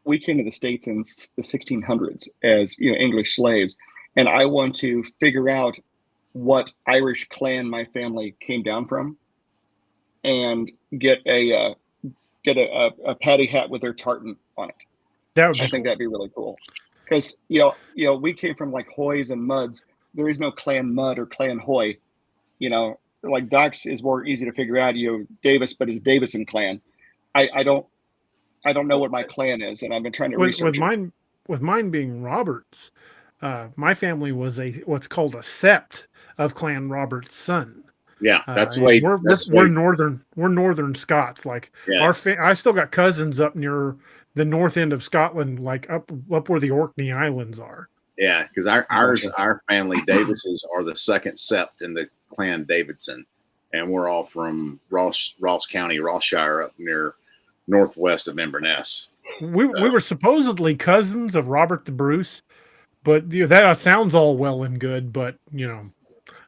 we came to the States in the 1600s as, English slaves. And I want to figure out what Irish clan my family came down from and get a patty hat with their tartan on it. I think that'd be really cool. Because, we came from like Hoys and Muds. There is no Clan Mud or Clan Hoy. Like Doc's is more easy to figure out, Davis, but it's Davison clan. I don't know what my clan is, and I've been trying to research it. With mine being Roberts, my family was what's called a sept of Clan Roberts' son. Yeah, that's the way. We're northern Scots. Like Yeah. I still got cousins up near the north end of Scotland, like up where the Orkney Islands are. Yeah, because our family Davises are the second sept in the clan Davidson, and we're all from Ross County, Rossshire, up near northwest of Inverness. We were supposedly cousins of Robert the Bruce, but that sounds all well and good. But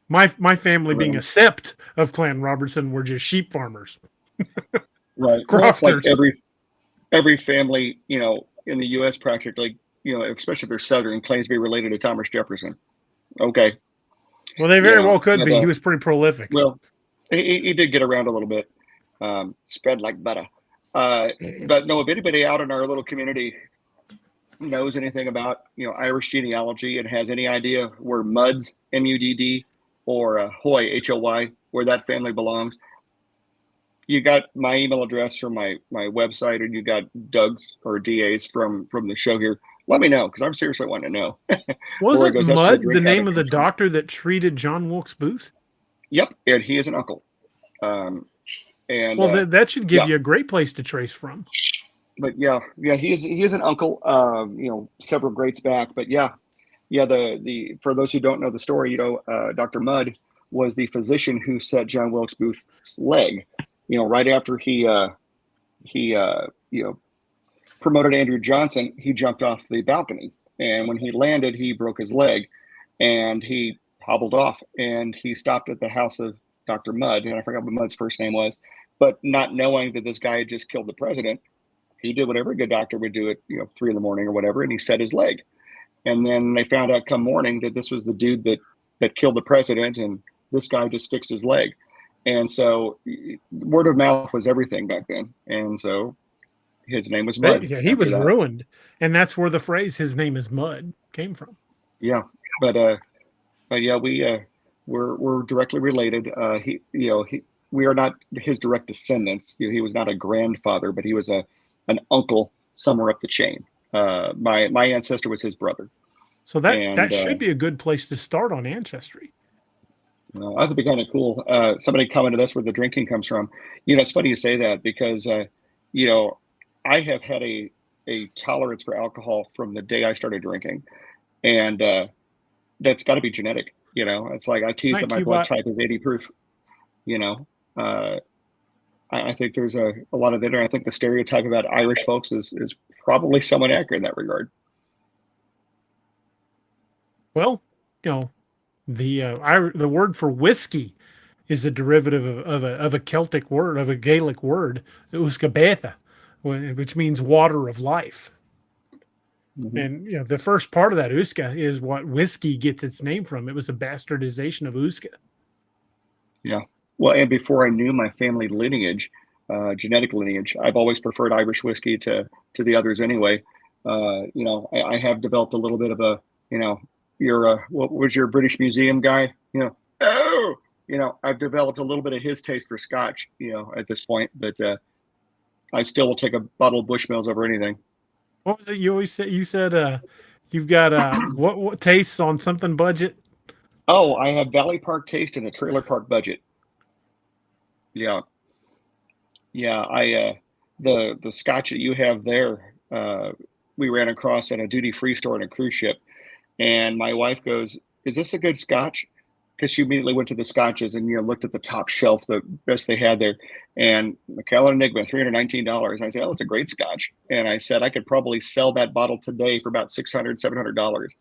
my family being a sept of Clan Robertson were just sheep farmers. Right. Well, it's like every family, in the U.S. practically, especially if they're Southern, claims to be related to Thomas Jefferson. Okay. Well, they very well could be. He was pretty prolific. Well, he did get around a little bit, spread like butter. But no, if anybody out in our little community knows anything about, Irish genealogy and has any idea where Mudd's, M-U-D-D, or Hoy, H-O-Y, where that family belongs, you got my email address from my website, and you got Doug's or DA's from the show here. Let me know, because I'm seriously wanting to know. Wasn't Mudd the name of the doctor that treated John Wilkes Booth? Yep, and he is an uncle. That should give you a great place to trace from. But he is an uncle. Several greats back. But the for those who don't know the story, Dr. Mudd was the physician who set John Wilkes Booth's leg. Right after he promoted Andrew Johnson, he jumped off the balcony, and when he landed, he broke his leg, and he hobbled off, and he stopped at the house of Dr. Mudd, and I forgot what Mudd's first name was, but not knowing that this guy had just killed the president, he did what every good doctor would do at 3 a.m. or whatever, and he set his leg. And then they found out come morning that this was the dude that killed the president, and this guy just fixed his leg. And so word of mouth was everything back then. And so his name was Mudd. Yeah, he was ruined. And that's where the phrase "his name is Mudd" came from. Yeah. But we're directly related. We are not his direct descendants. He was not a grandfather, but he was an uncle somewhere up the chain. My ancestor was his brother. So that should be a good place to start on ancestry. That would be kind of cool. Somebody commented us where the drinking comes from. It's funny you say that, because I have had a tolerance for alcohol from the day I started drinking, and that's got to be genetic. It's like I tease that my blood type is 80 proof. I think there's a lot of it. I think the stereotype about Irish folks is probably somewhat accurate in that regard. Well, the word for whiskey is a derivative of a Celtic word, of a Gaelic word, Uisce Beatha, which means water of life. Mm-hmm. And the first part of that Uisce is what whiskey gets its name from. It was a bastardization of Uisce. Yeah. Well, and before I knew my family lineage, genetic lineage, I've always preferred Irish whiskey to the others anyway. I have developed a little bit of what was your British Museum guy? I've developed a little bit of his taste for Scotch, at this point, but I still will take a bottle of Bushmills over anything. What was it you always said? You said you've got what tastes on something budget? Oh, I have Valley Park taste and a trailer park budget. Yeah. I the Scotch that you have there, we ran across at a duty-free store on a cruise ship. And my wife goes, "Is this a good Scotch?" Because she immediately went to the Scotches and looked at the top shelf, the best they had there. And Macallan Enigma, $319. I said, "Oh, it's a great Scotch." And I said, "I could probably sell that bottle today for about $600, $700.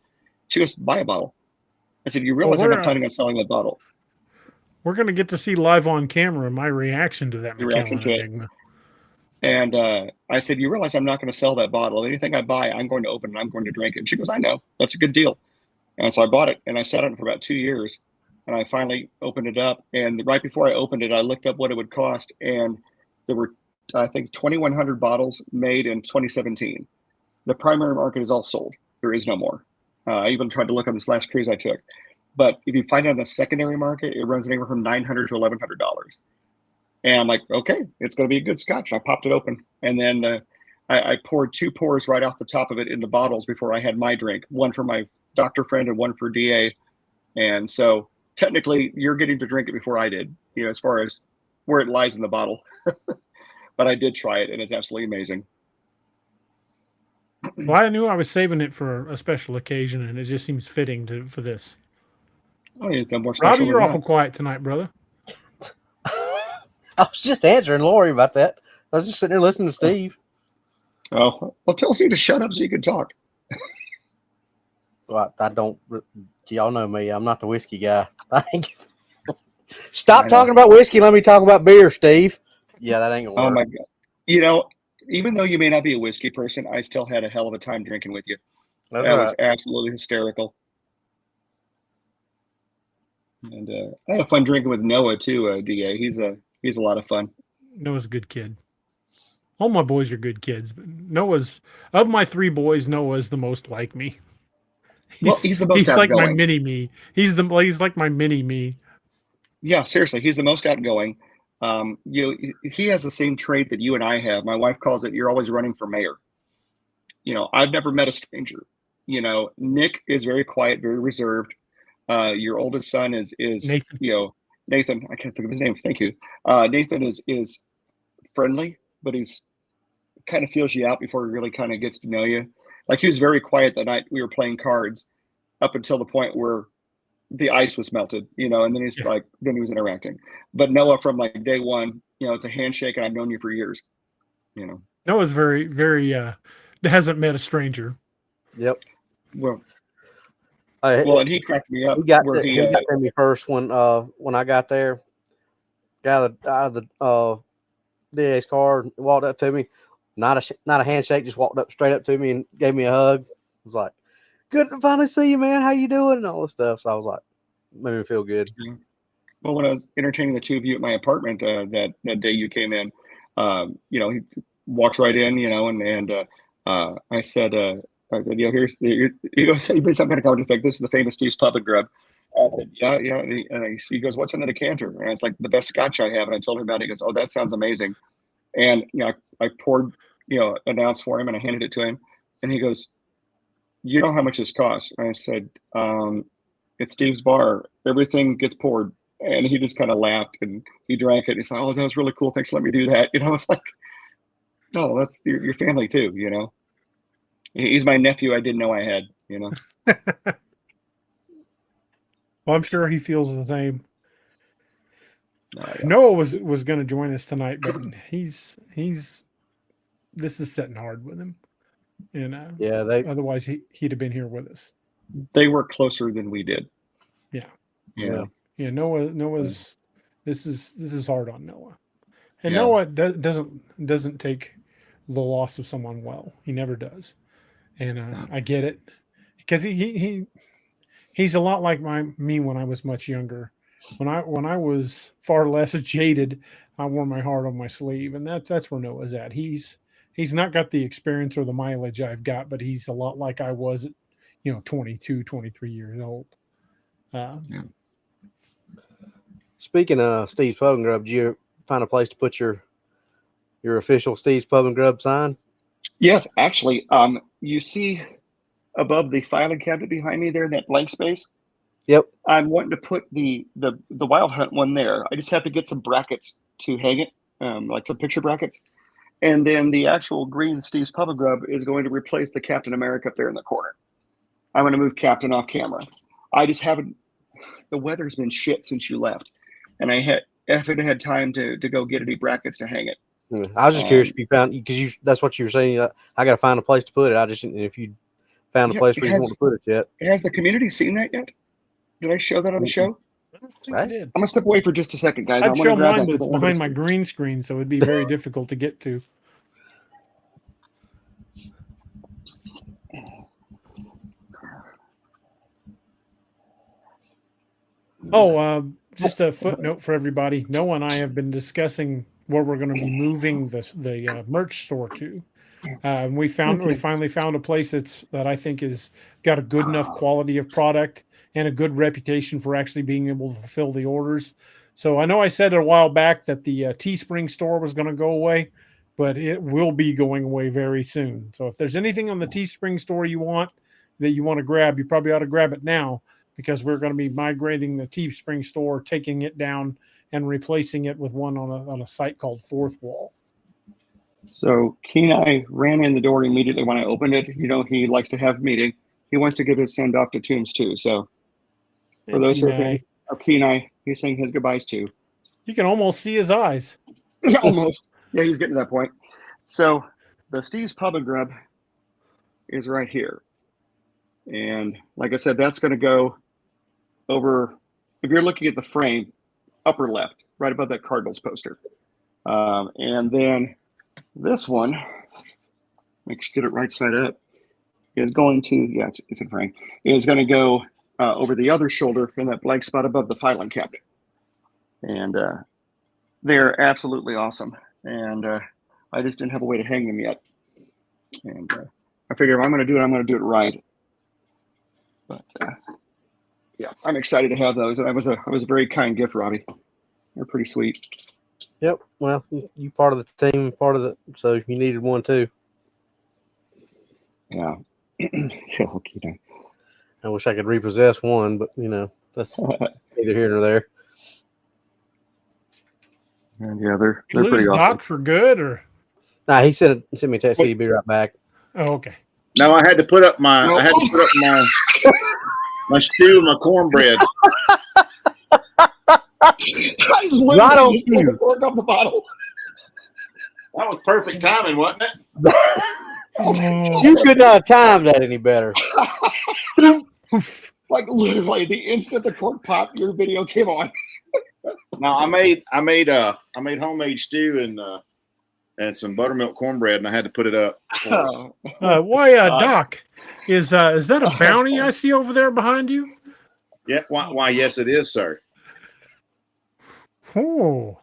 She goes, "Buy a bottle." I said, "You realize I'm not planning on selling that bottle?" We're going to get to see live on camera my reaction to that Macallan Enigma. And I said, "You realize I'm not going to sell that bottle. Anything I buy, I'm going to open and I'm going to drink it." And she goes, "I know. That's a good deal." And so I bought it, and I sat on it for about 2 years. And I finally opened it up. And right before I opened it, I looked up what it would cost. And there were, I think, 2,100 bottles made in 2017. The primary market is all sold. There is no more. I even tried to look on this last cruise I took. But if you find it on the secondary market, it runs anywhere from $900 to $1,100. And I'm like, okay, it's going to be a good Scotch. I popped it open. And then I poured 2 pours right off the top of it into bottles before I had my drink. One for my doctor friend and one for DA. And so technically you're getting to drink it before I did, as far as where it lies in the bottle. But I did try it, and it's absolutely amazing. Well, I knew I was saving it for a special occasion, and it just seems fitting for this. Oh, yeah, more Robbie, special you're than awful that. quiet tonight, brother. I was just answering Lori about that. I was just sitting there listening to Steve. Oh, well, tell Steve to shut up so you can talk. Well, I don't. Y'all know me. I'm not the whiskey guy. Stop talking about whiskey. Let me talk about beer, Steve. Yeah, that ain't gonna work. Oh my God! Even though you may not be a whiskey person, I still had a hell of a time drinking with you. That's that right. was absolutely hysterical. And I had fun drinking with Noah too. Da, he's a lot of fun. Noah's a good kid. All my boys are good kids, but Noah's, of my 3 boys, Noah's the most like me. He's the most He's outgoing. like my mini me. He's like my mini me. Yeah, seriously, he's the most outgoing. He has the same trait that you and I have. My wife calls it, you're always running for mayor. I've never met a stranger. Nick is very quiet, very reserved. Your oldest son is Nathan. Nathan. I can't think of his name. Thank you. Nathan is friendly, but he's kind of feels you out before he really kind of gets to know you. Like, he was very quiet that night we were playing cards up until the point where the ice was melted, and then then he was interacting. But Noah, from like day one, it's a handshake, and I've known you for years. Noah's very, very hasn't met a stranger. Yep. Well, and he cracked me up. He got to me first when I got there. Got out of the DA's car, walked up to me. Not a handshake, just walked up straight up to me and gave me a hug. I was like, "Good to finally see you, man. How you doing?" and all this stuff. So I was like, made me feel good. Well, when I was entertaining the two of you at my apartment that day you came in, he walks right in, and I said, here's he goes, he made some kind of comment like, "This is the famous Steve's Pub and Grub." I said, yeah, and he goes, "What's in the decanter?" And it's like, "The best scotch I have." And I told him about it. He goes, "Oh, that sounds amazing." And I poured an ounce for him, and I handed it to him, and he goes, "You know how much this costs?" And I said, "It's Steve's bar. Everything gets poured." And he just kind of laughed, and he drank it. And he's like, "Oh, that was really cool. Thanks for letting me do that." It's like, no, that's your family too. He's my nephew. I didn't know I had. Well, I'm sure he feels the same. Yeah. Noah was going to join us tonight, but he's this is setting hard with him, and otherwise he'd have been here with us. They work closer than we did. Yeah. Noah's this is hard on Noah, and Yeah. Noah doesn't take the loss of someone well. He never does, and I get it, because he's a lot like me when I was much younger. When I was far less jaded, I wore my heart on my sleeve, and that's where Noah's at. He's not got the experience or the mileage I've got, but he's a lot like I was at 22, 23 years old. Speaking of Steve's Pub and Grub, did you find a place to put your official Steve's Pub and Grub sign? Yes, actually, you see above the filing cabinet behind me there, that blank space? Yep. I'm wanting to put the Wild Hunt one there. I just have to get some brackets to hang it, like some picture brackets. And then the actual green Steve's Pub and Grub is going to replace the Captain America up there in the corner. I'm going to move Captain off camera. I just haven't, the weather's been shit since you left. And I haven't had time to go get any brackets to hang it. I was just curious if you found, because that's what you were saying. I got to find a place to put it. I just didn't know if you found a place where you want to put it yet. Has the community seen that yet? Did I show that on the show? I don't think I did. I'm going to step away for just a second, guys. I'd show mine, but it's behind my green screen, so it'd be very difficult to get to. Oh, just a footnote for everybody. Noah and I have been discussing where we're going to be moving the merch store to. We finally found a place that I think is got a good enough quality of product and a good reputation for actually being able to fulfill the orders. So I know I said a while back that the Teespring store was going to go away, but it will be going away very soon. So if there's anything on the Teespring store that you want to grab, you probably ought to grab it now, because we're going to be migrating the Teespring store, taking it down, and replacing it with one on a site called Fourth Wall. So Kenai ran in the door immediately when I opened it. You know, he likes to have a meeting. He wants to give his send off to Tombs too. So for those who are fans of Kenai, he's saying his goodbyes too. You can almost see his eyes. Almost. Yeah, he's getting to that point. So the Steve's Pub and Grub is right here. And like I said, that's going to go over, if you're looking at the frame, upper left, right above that Cardinals poster. And then this one, make sure you get it right side up, is going to, yeah, it's in frame, is going to go over the other shoulder in that blank spot above the filing cabinet. And they're absolutely awesome. And I just didn't have a way to hang them yet. And I figure if I'm going to do it, I'm going to do it right. But yeah, I'm excited to have those. That was a very kind gift, Robbie. They're pretty sweet. Yep. Well, you part of the team, so you needed one too. Yeah. Yeah, okay. I wish I could repossess one, but that's neither here nor there. And yeah, they're lose pretty awesome. Doc for good, or Nah, he sent me a text. He'd be right back. oh, okay. No, I had to put up my my stew and my cornbread. Right on cue. Cork off the bottle. That was perfect timing, wasn't it? You could not have timed that any better. Like literally the instant the cork popped, your video came on. No, I made homemade stew and some buttermilk cornbread, and I had to put it up. Doc, is that a bounty I see over there behind you? Yeah, why? Yes, it is, sir. Oh,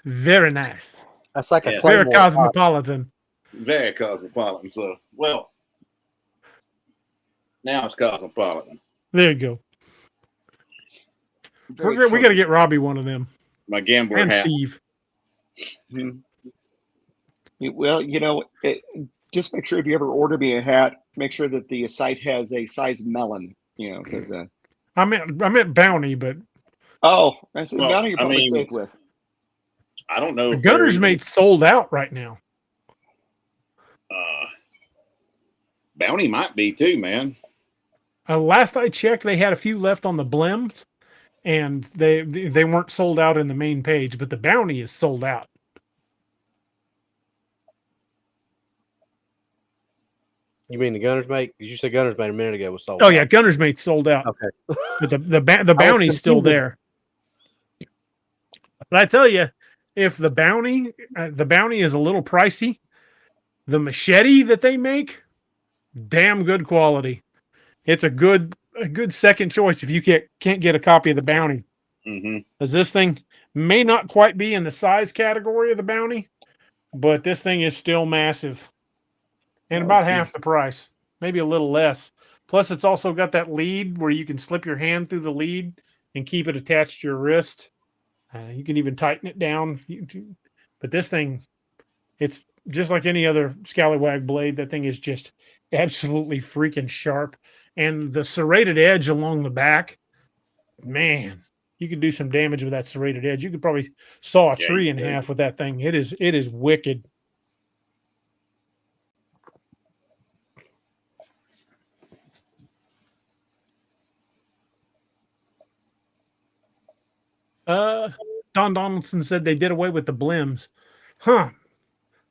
very nice. That's like a very cosmopolitan. Very cosmopolitan. So, well, now it's cosmopolitan. There you go. We got to get Robbie one of them. My gambler and hat. Steve. Mm-hmm. Well, just make sure if you ever order me a hat, make sure that the site has a size melon. Because I meant bounty, but I said bounty you're probably safe with. I don't know. The Gunner's Mate's sold out right now. Bounty might be too, man. Last I checked, they had a few left on the Blims, and they weren't sold out in the main page, but the bounty is sold out. You mean the Gunner's Mate? Because you said Gunner's Mate a minute ago was sold out. out. Yeah, Gunner's Mate sold out. Okay. But the bounty's still there. But I tell you, if the bounty is a little pricey, the machete that they make, damn good quality. It's a good second choice if you can't get a copy of the bounty. Mm-hmm. Because this thing may not quite be in the size category of the bounty, but this thing is still massive. And about half the price, maybe a little less. Plus, it's also got that lead where you can slip your hand through the lead and keep it attached to your wrist. You can even tighten it down. But this thing, it's just like any other scallywag blade. That thing is just absolutely freaking sharp. And the serrated edge along the back, man, you could do some damage with that serrated edge. You could probably saw a tree in half with that thing. It is wicked. Don Donaldson said they did away with the Blims. Huh.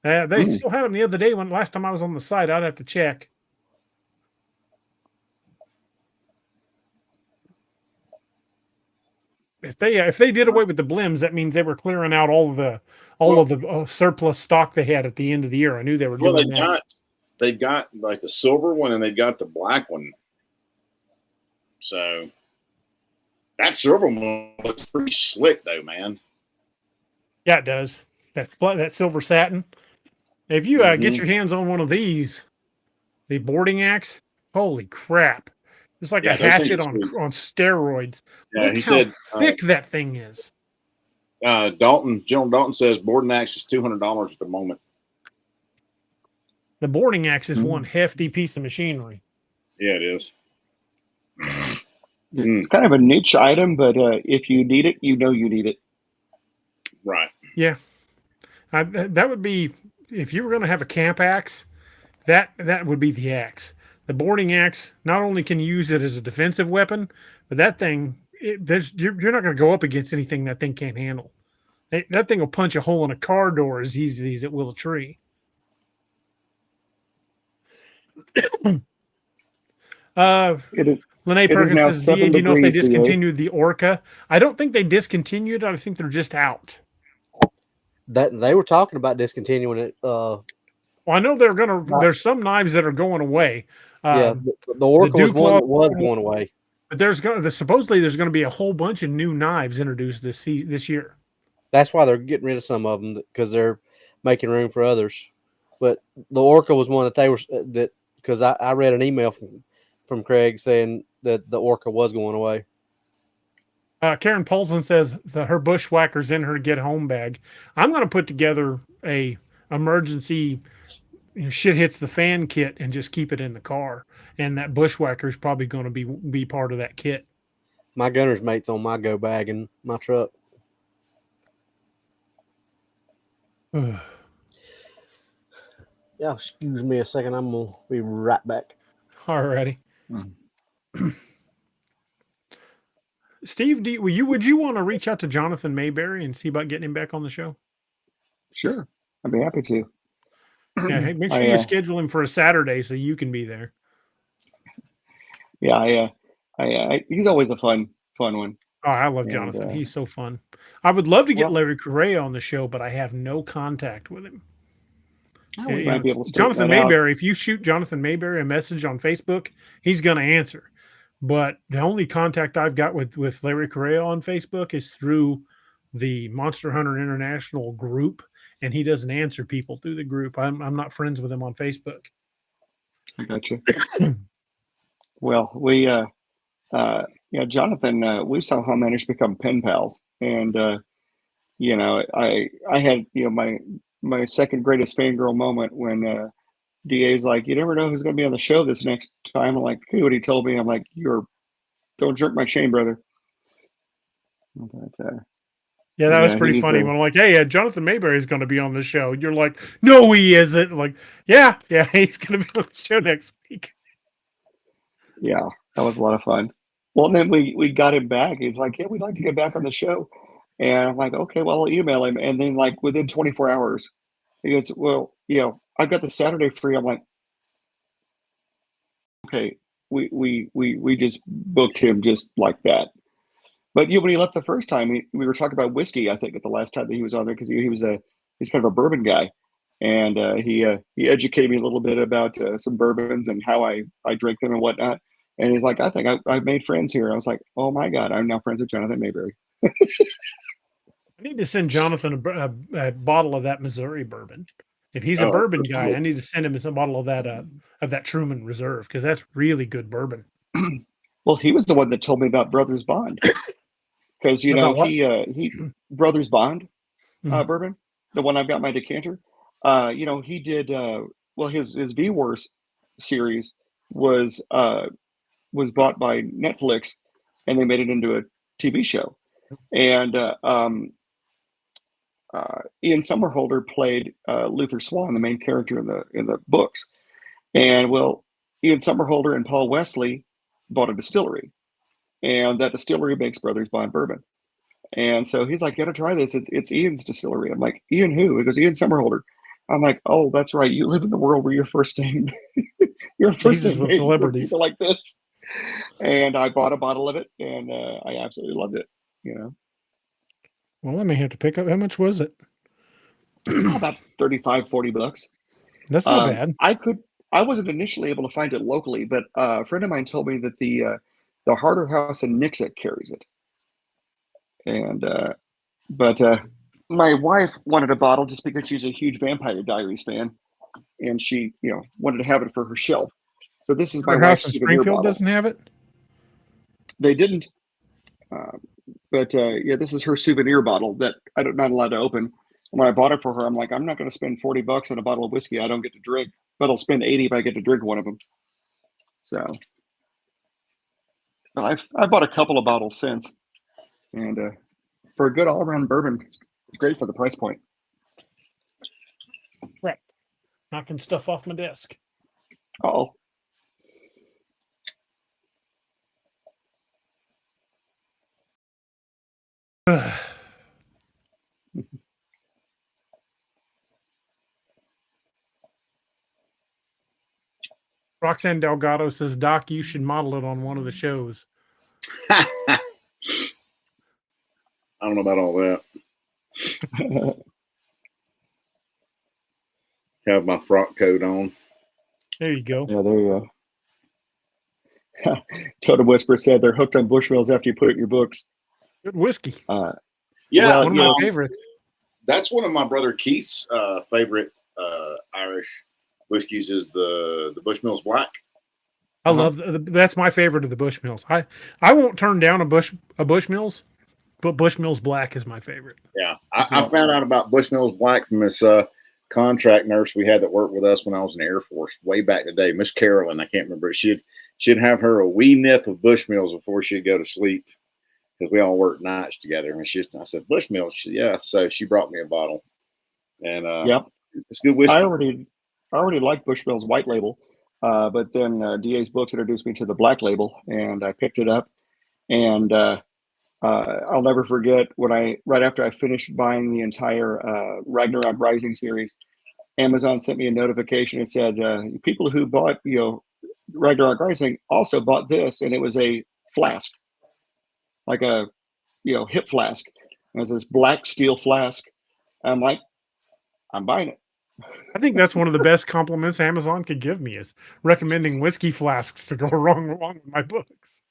They still had them the other day. Last time I was on the site, I'd have to check. If they did away with the Blims, that means they were clearing out all of the surplus stock they had at the end of the year. I knew they were doing that. They've got like the silver one and they've got the black one. So that silver one looks pretty slick, though, man. Yeah, it does. That silver satin. If you get your hands on one of these, the boarding axe, holy crap! It's like a hatchet on steroids. Yeah, Look how thick that thing is. General Dalton says boarding axe is $200 at the moment. The boarding axe is one hefty piece of machinery. Yeah, it is. It's kind of a niche item, but if you need it, you know you need it. Right. Yeah. That would be, if you were going to have a camp axe, that would be the axe. The boarding axe, not only can you use it as a defensive weapon, but that thing, you're not going to go up against anything that thing can't handle. That thing will punch a hole in a car door as easily as it will a tree. Lene Perkins now says, DA, 7 do you know if they degrees, DA. discontinued the Orca? I don't think they discontinued it. I think they're just out. That they were talking about discontinuing it. Well, I know they're gonna. There's some knives that are going away. Yeah, the Orca was one that was going away. But supposedly there's going to be a whole bunch of new knives introduced this year. That's why they're getting rid of some of them, because they're making room for others. But the Orca was one that they were because I read an email from Craig saying that the Orca was going away. Karen Polson says her bushwhacker's in her get home bag. I'm going to put together a emergency shit hits the fan kit and just keep it in the car. And that bushwhacker is probably going to be part of that kit. My gunner's mate's on my go bag in my truck. Yeah, excuse me a second. I'm going to be right back. Alrighty. Steve, would you want to reach out to Jonathan Mayberry and see about getting him back on the show? Sure. I'd be happy to. Yeah, hey, make sure you schedule him for a Saturday so you can be there. Yeah, he's always a fun one. Oh, I love Jonathan. He's so fun. I would love to get Larry Correa on the show, but I have no contact with him. Might be able to Jonathan Mayberry, if you shoot Jonathan Mayberry a message on Facebook, he's going to answer. But the only contact I've got with Larry Correa on Facebook is through the Monster Hunter International group, and he doesn't answer people through the group. I'm not friends with him on Facebook. I got you. Well, we Jonathan, we somehow managed to become pen pals, and I had my second greatest fangirl moment when DA's like, you never know who's going to be on the show this next time. I'm like, hey, what he told me. I'm like, don't jerk my chain, brother. But, yeah, that was pretty funny. When I'm like, hey, Jonathan Mayberry is going to be on the show. You're like, no, he isn't. I'm like, yeah, he's going to be on the show next week. Yeah, that was a lot of fun. Well, and then we got him back. He's like, yeah, we'd like to get back on the show. And I'm like, okay, well, I'll email him. And then like within 24 hours, he goes, well, I've got the Saturday free. I'm like, okay, we just booked him just like that. But when he left the first time, we were talking about whiskey, I think, at the last time that he was on there, because he's kind of a bourbon guy. And he educated me a little bit about some bourbons and how I drink them and whatnot. And he's like, I think I've made friends here. I was like, oh my God, I'm now friends with Jonathan Mayberry. I need to send Jonathan a bottle of that Missouri bourbon. If he's a bourbon guy, I need to send him a bottle of that Truman Reserve, because that's really good bourbon. Well, he was the one that told me about Brothers Bond, because he Brothers Bond bourbon, the one I've got my decanter. He did his V Wars series was bought by Netflix, and they made it into a TV show. And Ian Somerhalder played Luther Swan, the main character in the books. And Ian Somerhalder and Paul Wesley bought a distillery, and that distillery makes Brothers Bond bourbon. And so he's like, "You got to try this. It's Ian's distillery." I'm like, "Ian who?" He goes, "Ian Somerhalder." I'm like, "Oh, that's right. You live in the world where your first name, with celebrities people like this." And I bought a bottle of it, and I absolutely loved it. Well, I may have to pick up. How much was it? About $35-$40. That's not bad. I wasn't initially able to find it locally, but a friend of mine told me that the Harder House in NEMXA carries it. And but my wife wanted a bottle just because she's a huge Vampire Diaries fan, and she wanted to have it for her shelf. So this is my wife's souvenir Springfield bottle. Doesn't have it. They didn't. But this is her souvenir bottle that I'm not allowed to open. And when I bought it for her, I'm like, I'm not going to spend $40 on a bottle of whiskey I don't get to drink, but I'll spend $80 if I get to drink one of them. So, But I bought a couple of bottles since, and for a good all around bourbon, it's great for the price point. Right. Knocking stuff off my desk. Oh, Roxanne Delgado says, Doc, you should model it on one of the shows. I don't know about all that. Have my frock coat on. There you go. yeah, there you go. Totem Whisper said they're hooked on Bushmills after you put it in your books. Good whiskey. Yeah, Well, One of my favorites. that's one of my brother Keith's favorite Irish whiskeys is the Bushmills Black. I love that's my favorite of the Bushmills. I won't turn down a Bushmills, but Bushmills Black is my favorite. Yeah, I found out about Bushmills Black from this contract nurse we had that worked with us when I was in the Air Force way back in the day. Miss Carolyn, I can't remember. She'd have her a wee nip of Bushmills before she'd go to sleep because we all worked nights together. And I said, Bushmills? She said, yeah. So she brought me a bottle, and Yep. it's good whiskey. I already liked Bushmills White Label, but then DA's books introduced me to the Black Label, and I picked it up. And I'll never forget when right after I finished buying the entire Ragnarok Rising series, Amazon sent me a notification and said people who bought Ragnarok Rising also bought this, and it was a flask, like a hip flask. It was this black steel flask. I'm like, I'm buying it. I think that's one of the best compliments Amazon could give me is recommending whiskey flasks to go along with my books.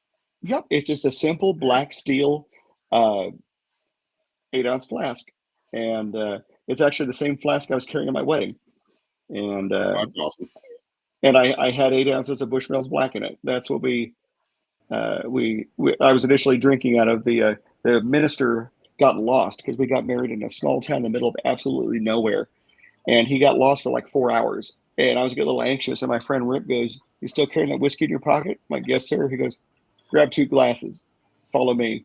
Yep, it's just a simple black steel 8-ounce flask, and it's actually the same flask I was carrying at my wedding. And That's awesome. And I had 8 ounces of Bushmills Black in it. That's what I was initially drinking out of. The minister got lost because we got married in a small town in the middle of absolutely nowhere, and he got lost for like 4 hours. And I was getting a little anxious, and my friend Rick goes, "You still carrying that whiskey in your pocket?" I'm like, "Yes, sir." He goes, "Grab 2 glasses, follow me."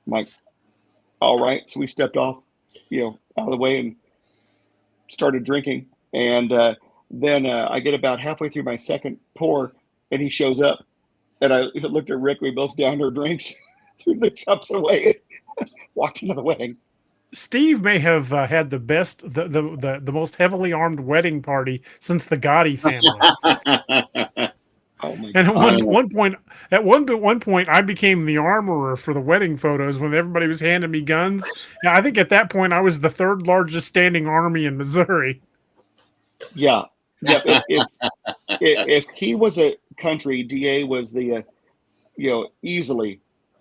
I'm like, "All right." So we stepped off, out of the way and started drinking. And then I get about halfway through my second pour, and he shows up. And I looked at Rick. We both downed our drinks, threw the cups away, and walked into the wedding. Steve may have had the most heavily armed wedding party since the Gotti family. Oh my And God. at one point, I became the armorer for the wedding photos when everybody was handing me guns. Now, I think at that point I was the 3rd largest standing army in Missouri. Yeah. Yep. If he was a country, DA was the easily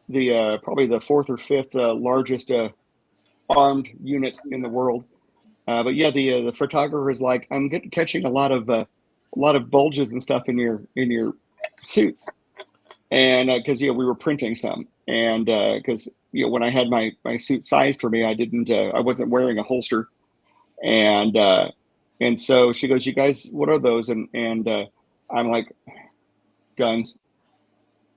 the probably the 4th or 5th largest armed unit in the world. But yeah, the photographer is like, I'm catching a lot of bulges and stuff in your suits, and because we were printing some, and because when I had my suit sized for me, I wasn't wearing a holster, and so she goes, "You guys, what are those?" And I'm like, "Guns,"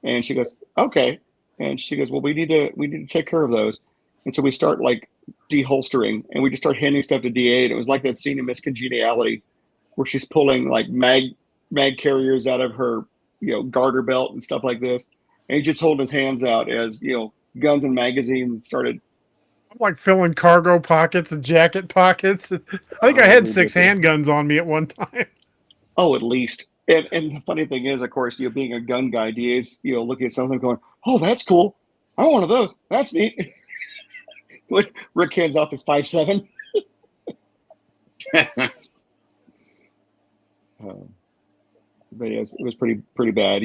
and she goes, "Okay," and she goes, "Well, we need to take care of those," and so we start like deholstering, and we just start handing stuff to DA, and it was like that scene in Miss Congeniality where she's pulling like mag carriers out of her garter belt and stuff like this, and he just holding his hands out as guns and magazines started. I'm like filling cargo pockets and jacket pockets. I think I had 6 handguns on me at one time. Oh, at least. And the funny thing is, of course, being a gun guy, DA's looking at something going, "Oh, that's cool. I want one of those. That's neat." Rick hands off his 5.7. But it was pretty bad.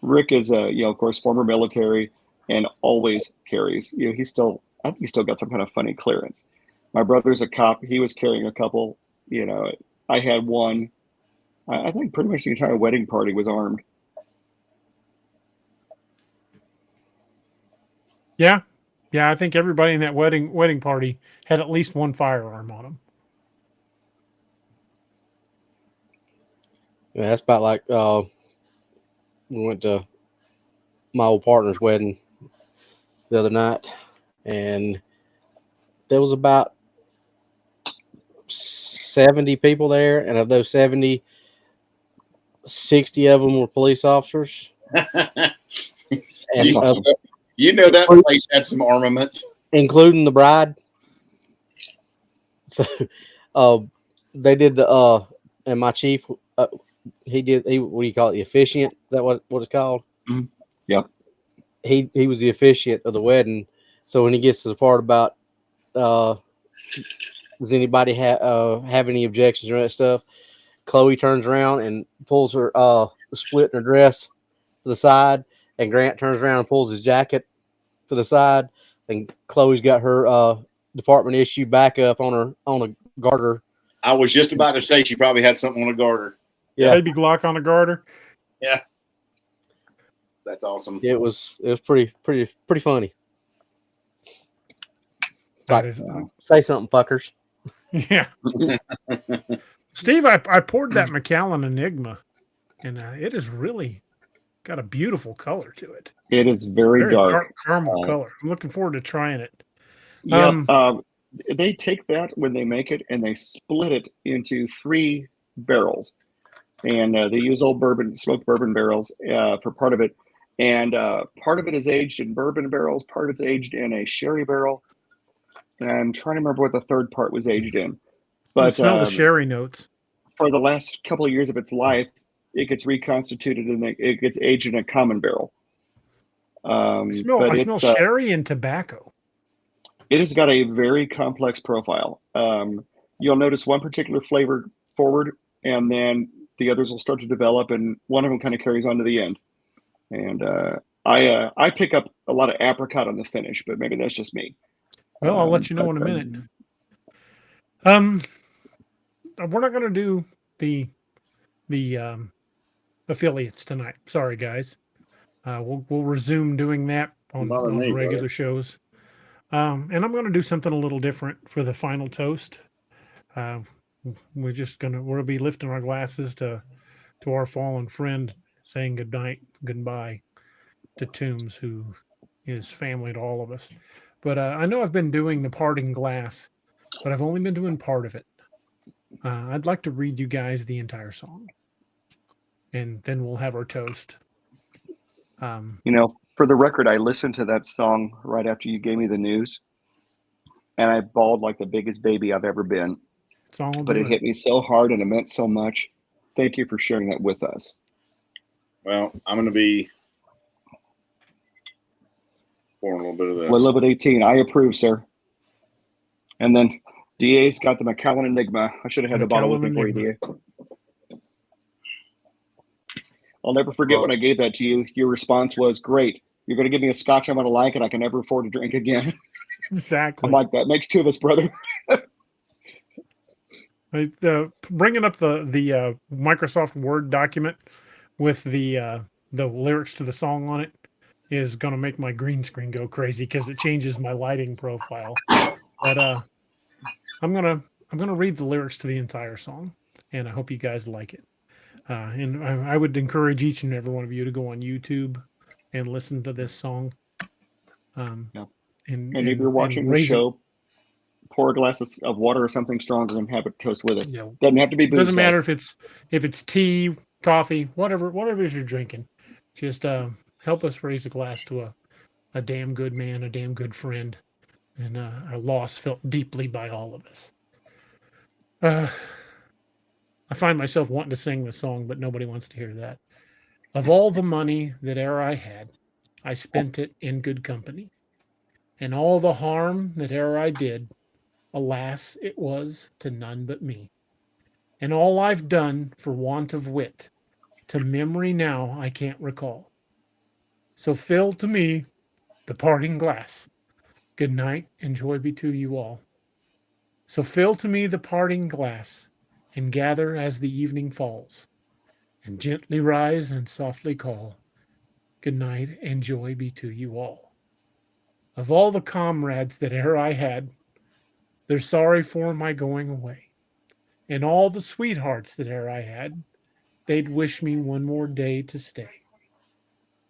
Rick is of course former military and always carries. I think he still got some kind of funny clearance. My brother's a cop. He was carrying a couple. I had one. I think pretty much the entire wedding party was armed. Yeah, I think everybody in that wedding party had at least one firearm on them. Yeah, that's about like we went to my old partner's wedding the other night, and there was about 70 people there, and of those 70, 60 of them were police officers. And awesome. You know that place had some armament, including the bride. So they did the and my chief he what do you call it, the officiant? Is that what it's called? Mm-hmm. Yep. He was the officiant of the wedding. So when he gets to the part about does anybody have any objections or that stuff, Chloe turns around and pulls her split in her dress to the side, and Grant turns around and pulls his jacket to the side, and Chloe's got her department issue back up on a garter. I was just about to say she probably had something on a garter. Yeah, baby Glock on a garter. Yeah, that's awesome. It was pretty funny. That Like, is, say something, fuckers. yeah. Steve, I poured that Macallan Enigma, and it is really got a beautiful color to it. It is very dark. Caramel color. I'm looking forward to trying it. Yeah, they take that when they make it and they split it into 3 barrels, and they use old smoked bourbon barrels for part of it, and part of it is aged in bourbon barrels, part of it's aged in a sherry barrel, and I'm trying to remember what the third part was aged in. But smell the sherry notes. For the last couple of years of its life, it gets reconstituted and it gets aged in a common barrel. I smell sherry and tobacco. It has got a very complex profile. You'll notice one particular flavor forward, and then the others will start to develop, and one of them kind of carries on to the end. And I pick up a lot of apricot on the finish, but maybe that's just me. Well, I'll let you know in a minute. We're not going to do the affiliates tonight. Sorry, guys. We'll resume doing that on regular shows. And I'm going to do something a little different for the final toast. We'll be lifting our glasses to our fallen friend, saying goodbye to TOMBS, who is family to all of us. But I know I've been doing the parting glass, but I've only been doing part of it. I'd like to read you guys the entire song, and then we'll have our toast. For the record, I listened to that song right after you gave me the news, and I bawled like the biggest baby I've ever been. But it hit me so hard and it meant so much. Thank you for sharing that with us. Well, I'm going to be pouring a little bit of this. Well, 11:18. I approve, sir. And then DA's got the Macallan Enigma. I should have had a bottle with me for you, DA. I'll never forget when I gave that to you. Your response was, great. You're going to give me a scotch I'm going to like, and I can never afford to drink again. Exactly. I'm like, that makes 2 of us, brother. Bringing up the Microsoft Word document with the lyrics to the song on it is going to make my green screen go crazy because it changes my lighting profile. But I'm gonna read the lyrics to the entire song, and I hope you guys like it. And I would encourage each and every one of you to go on YouTube and listen to this song. And if you're watching the show, pour a glass of water or something stronger and have it toast with us. Yeah. Doesn't have to be booze. Doesn't matter if it's tea, coffee, whatever it is you're drinking. Just help us raise a glass to a damn good man, a damn good friend, and a loss felt deeply by all of us. I find myself wanting to sing the song, but nobody wants to hear that. Of all the money that e'er I had, I spent it in good company. And all the harm that e'er I did, alas, it was to none but me. And all I've done for want of wit, to memory now I can't recall. So fill to me the parting glass. Good night and joy be to you all. So fill to me the parting glass, and gather as the evening falls, and gently rise and softly call, good night and joy be to you all. Of all the comrades that e'er I had, they're sorry for my going away. And all the sweethearts that e'er I had, they'd wish me one more day to stay.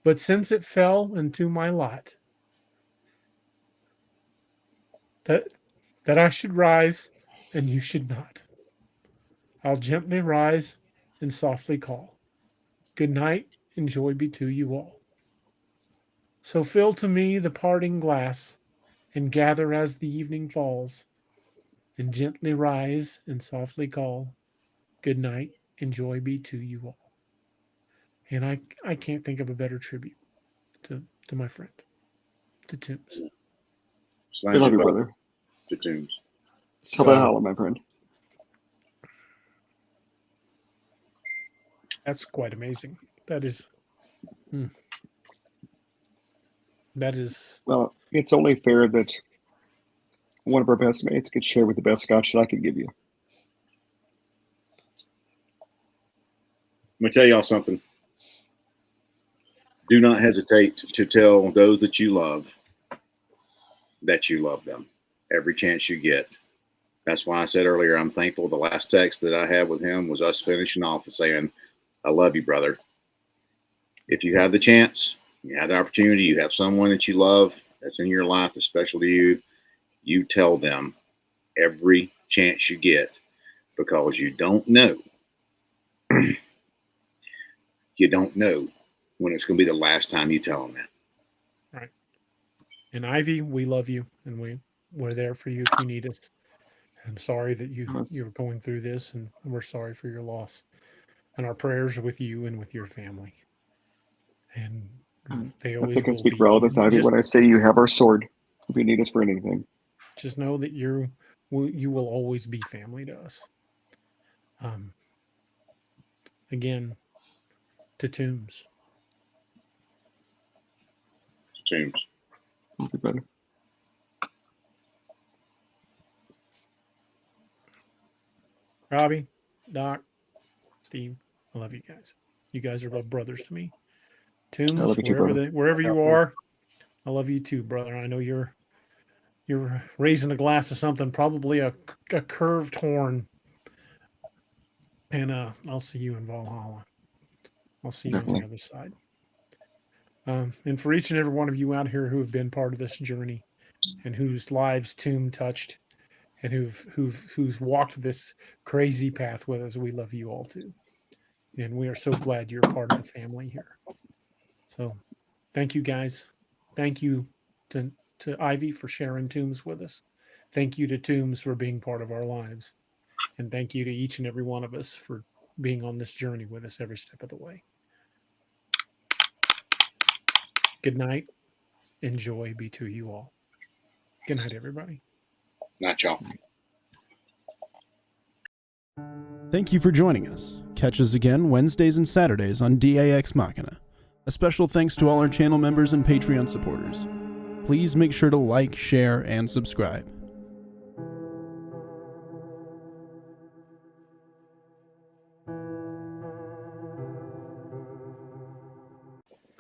But since it fell into my lot that I should rise and you should not, I'll gently rise and softly call. Good night and joy be to you all. So fill to me the parting glass and gather as the evening falls, and gently rise and softly call. Good night and joy be to you all. And I can't think of a better tribute to my friend, to Tombs. I love you, brother. To Tombs. Tell that holla, my friend. That's quite amazing. That is. That is. Well, it's only fair that one of our best mates could share with the best scotch that I could give you. Let me tell y'all something. Do not hesitate to tell those that you love them every chance you get. That's why I said earlier, I'm thankful. The last text that I had with him was us finishing off and saying, I love you, brother. If you have the chance, you have the opportunity, you have someone that you love that's in your life that's special to you, you tell them every chance you get, because you don't know. You don't know when it's going to be the last time you tell them that. Right. And Ivy, we love you, and we're there for you if you need us. I'm sorry that you're going through this, and we're sorry for your loss. And our prayers are with you and with your family. And they always. I think I will speak be. for all of us, Ivy, when I say you have our sword if you need us for anything. Just know that you will always be family to us. Again, to Tombs. Tombs. Thank you, brother. Robbie, Doc, Steve, I love you guys. You guys are both brothers to me. Tombs, I love you too, wherever you are, I love you too, brother. I know you're raising a glass of something, probably a curved horn. And I'll see you in Valhalla. I'll see you on the other side. And for each and every one of you out here who have been part of this journey and whose lives Tomb touched and who's walked this crazy path with us, we love you all too. And we are so glad you're part of the family here. So thank you guys. Thank you to Ivy for sharing Tombs with us. Thank you to Tombs for being part of our lives. And thank you to each and every one of us for being on this journey with us every step of the way. Good night. And joy be to you all. Good night, everybody. Not y'all. Thank you for joining us. Catch us again Wednesdays and Saturdays on Ex Machina. A special thanks to all our channel members and Patreon supporters. Please make sure to like, share, and subscribe.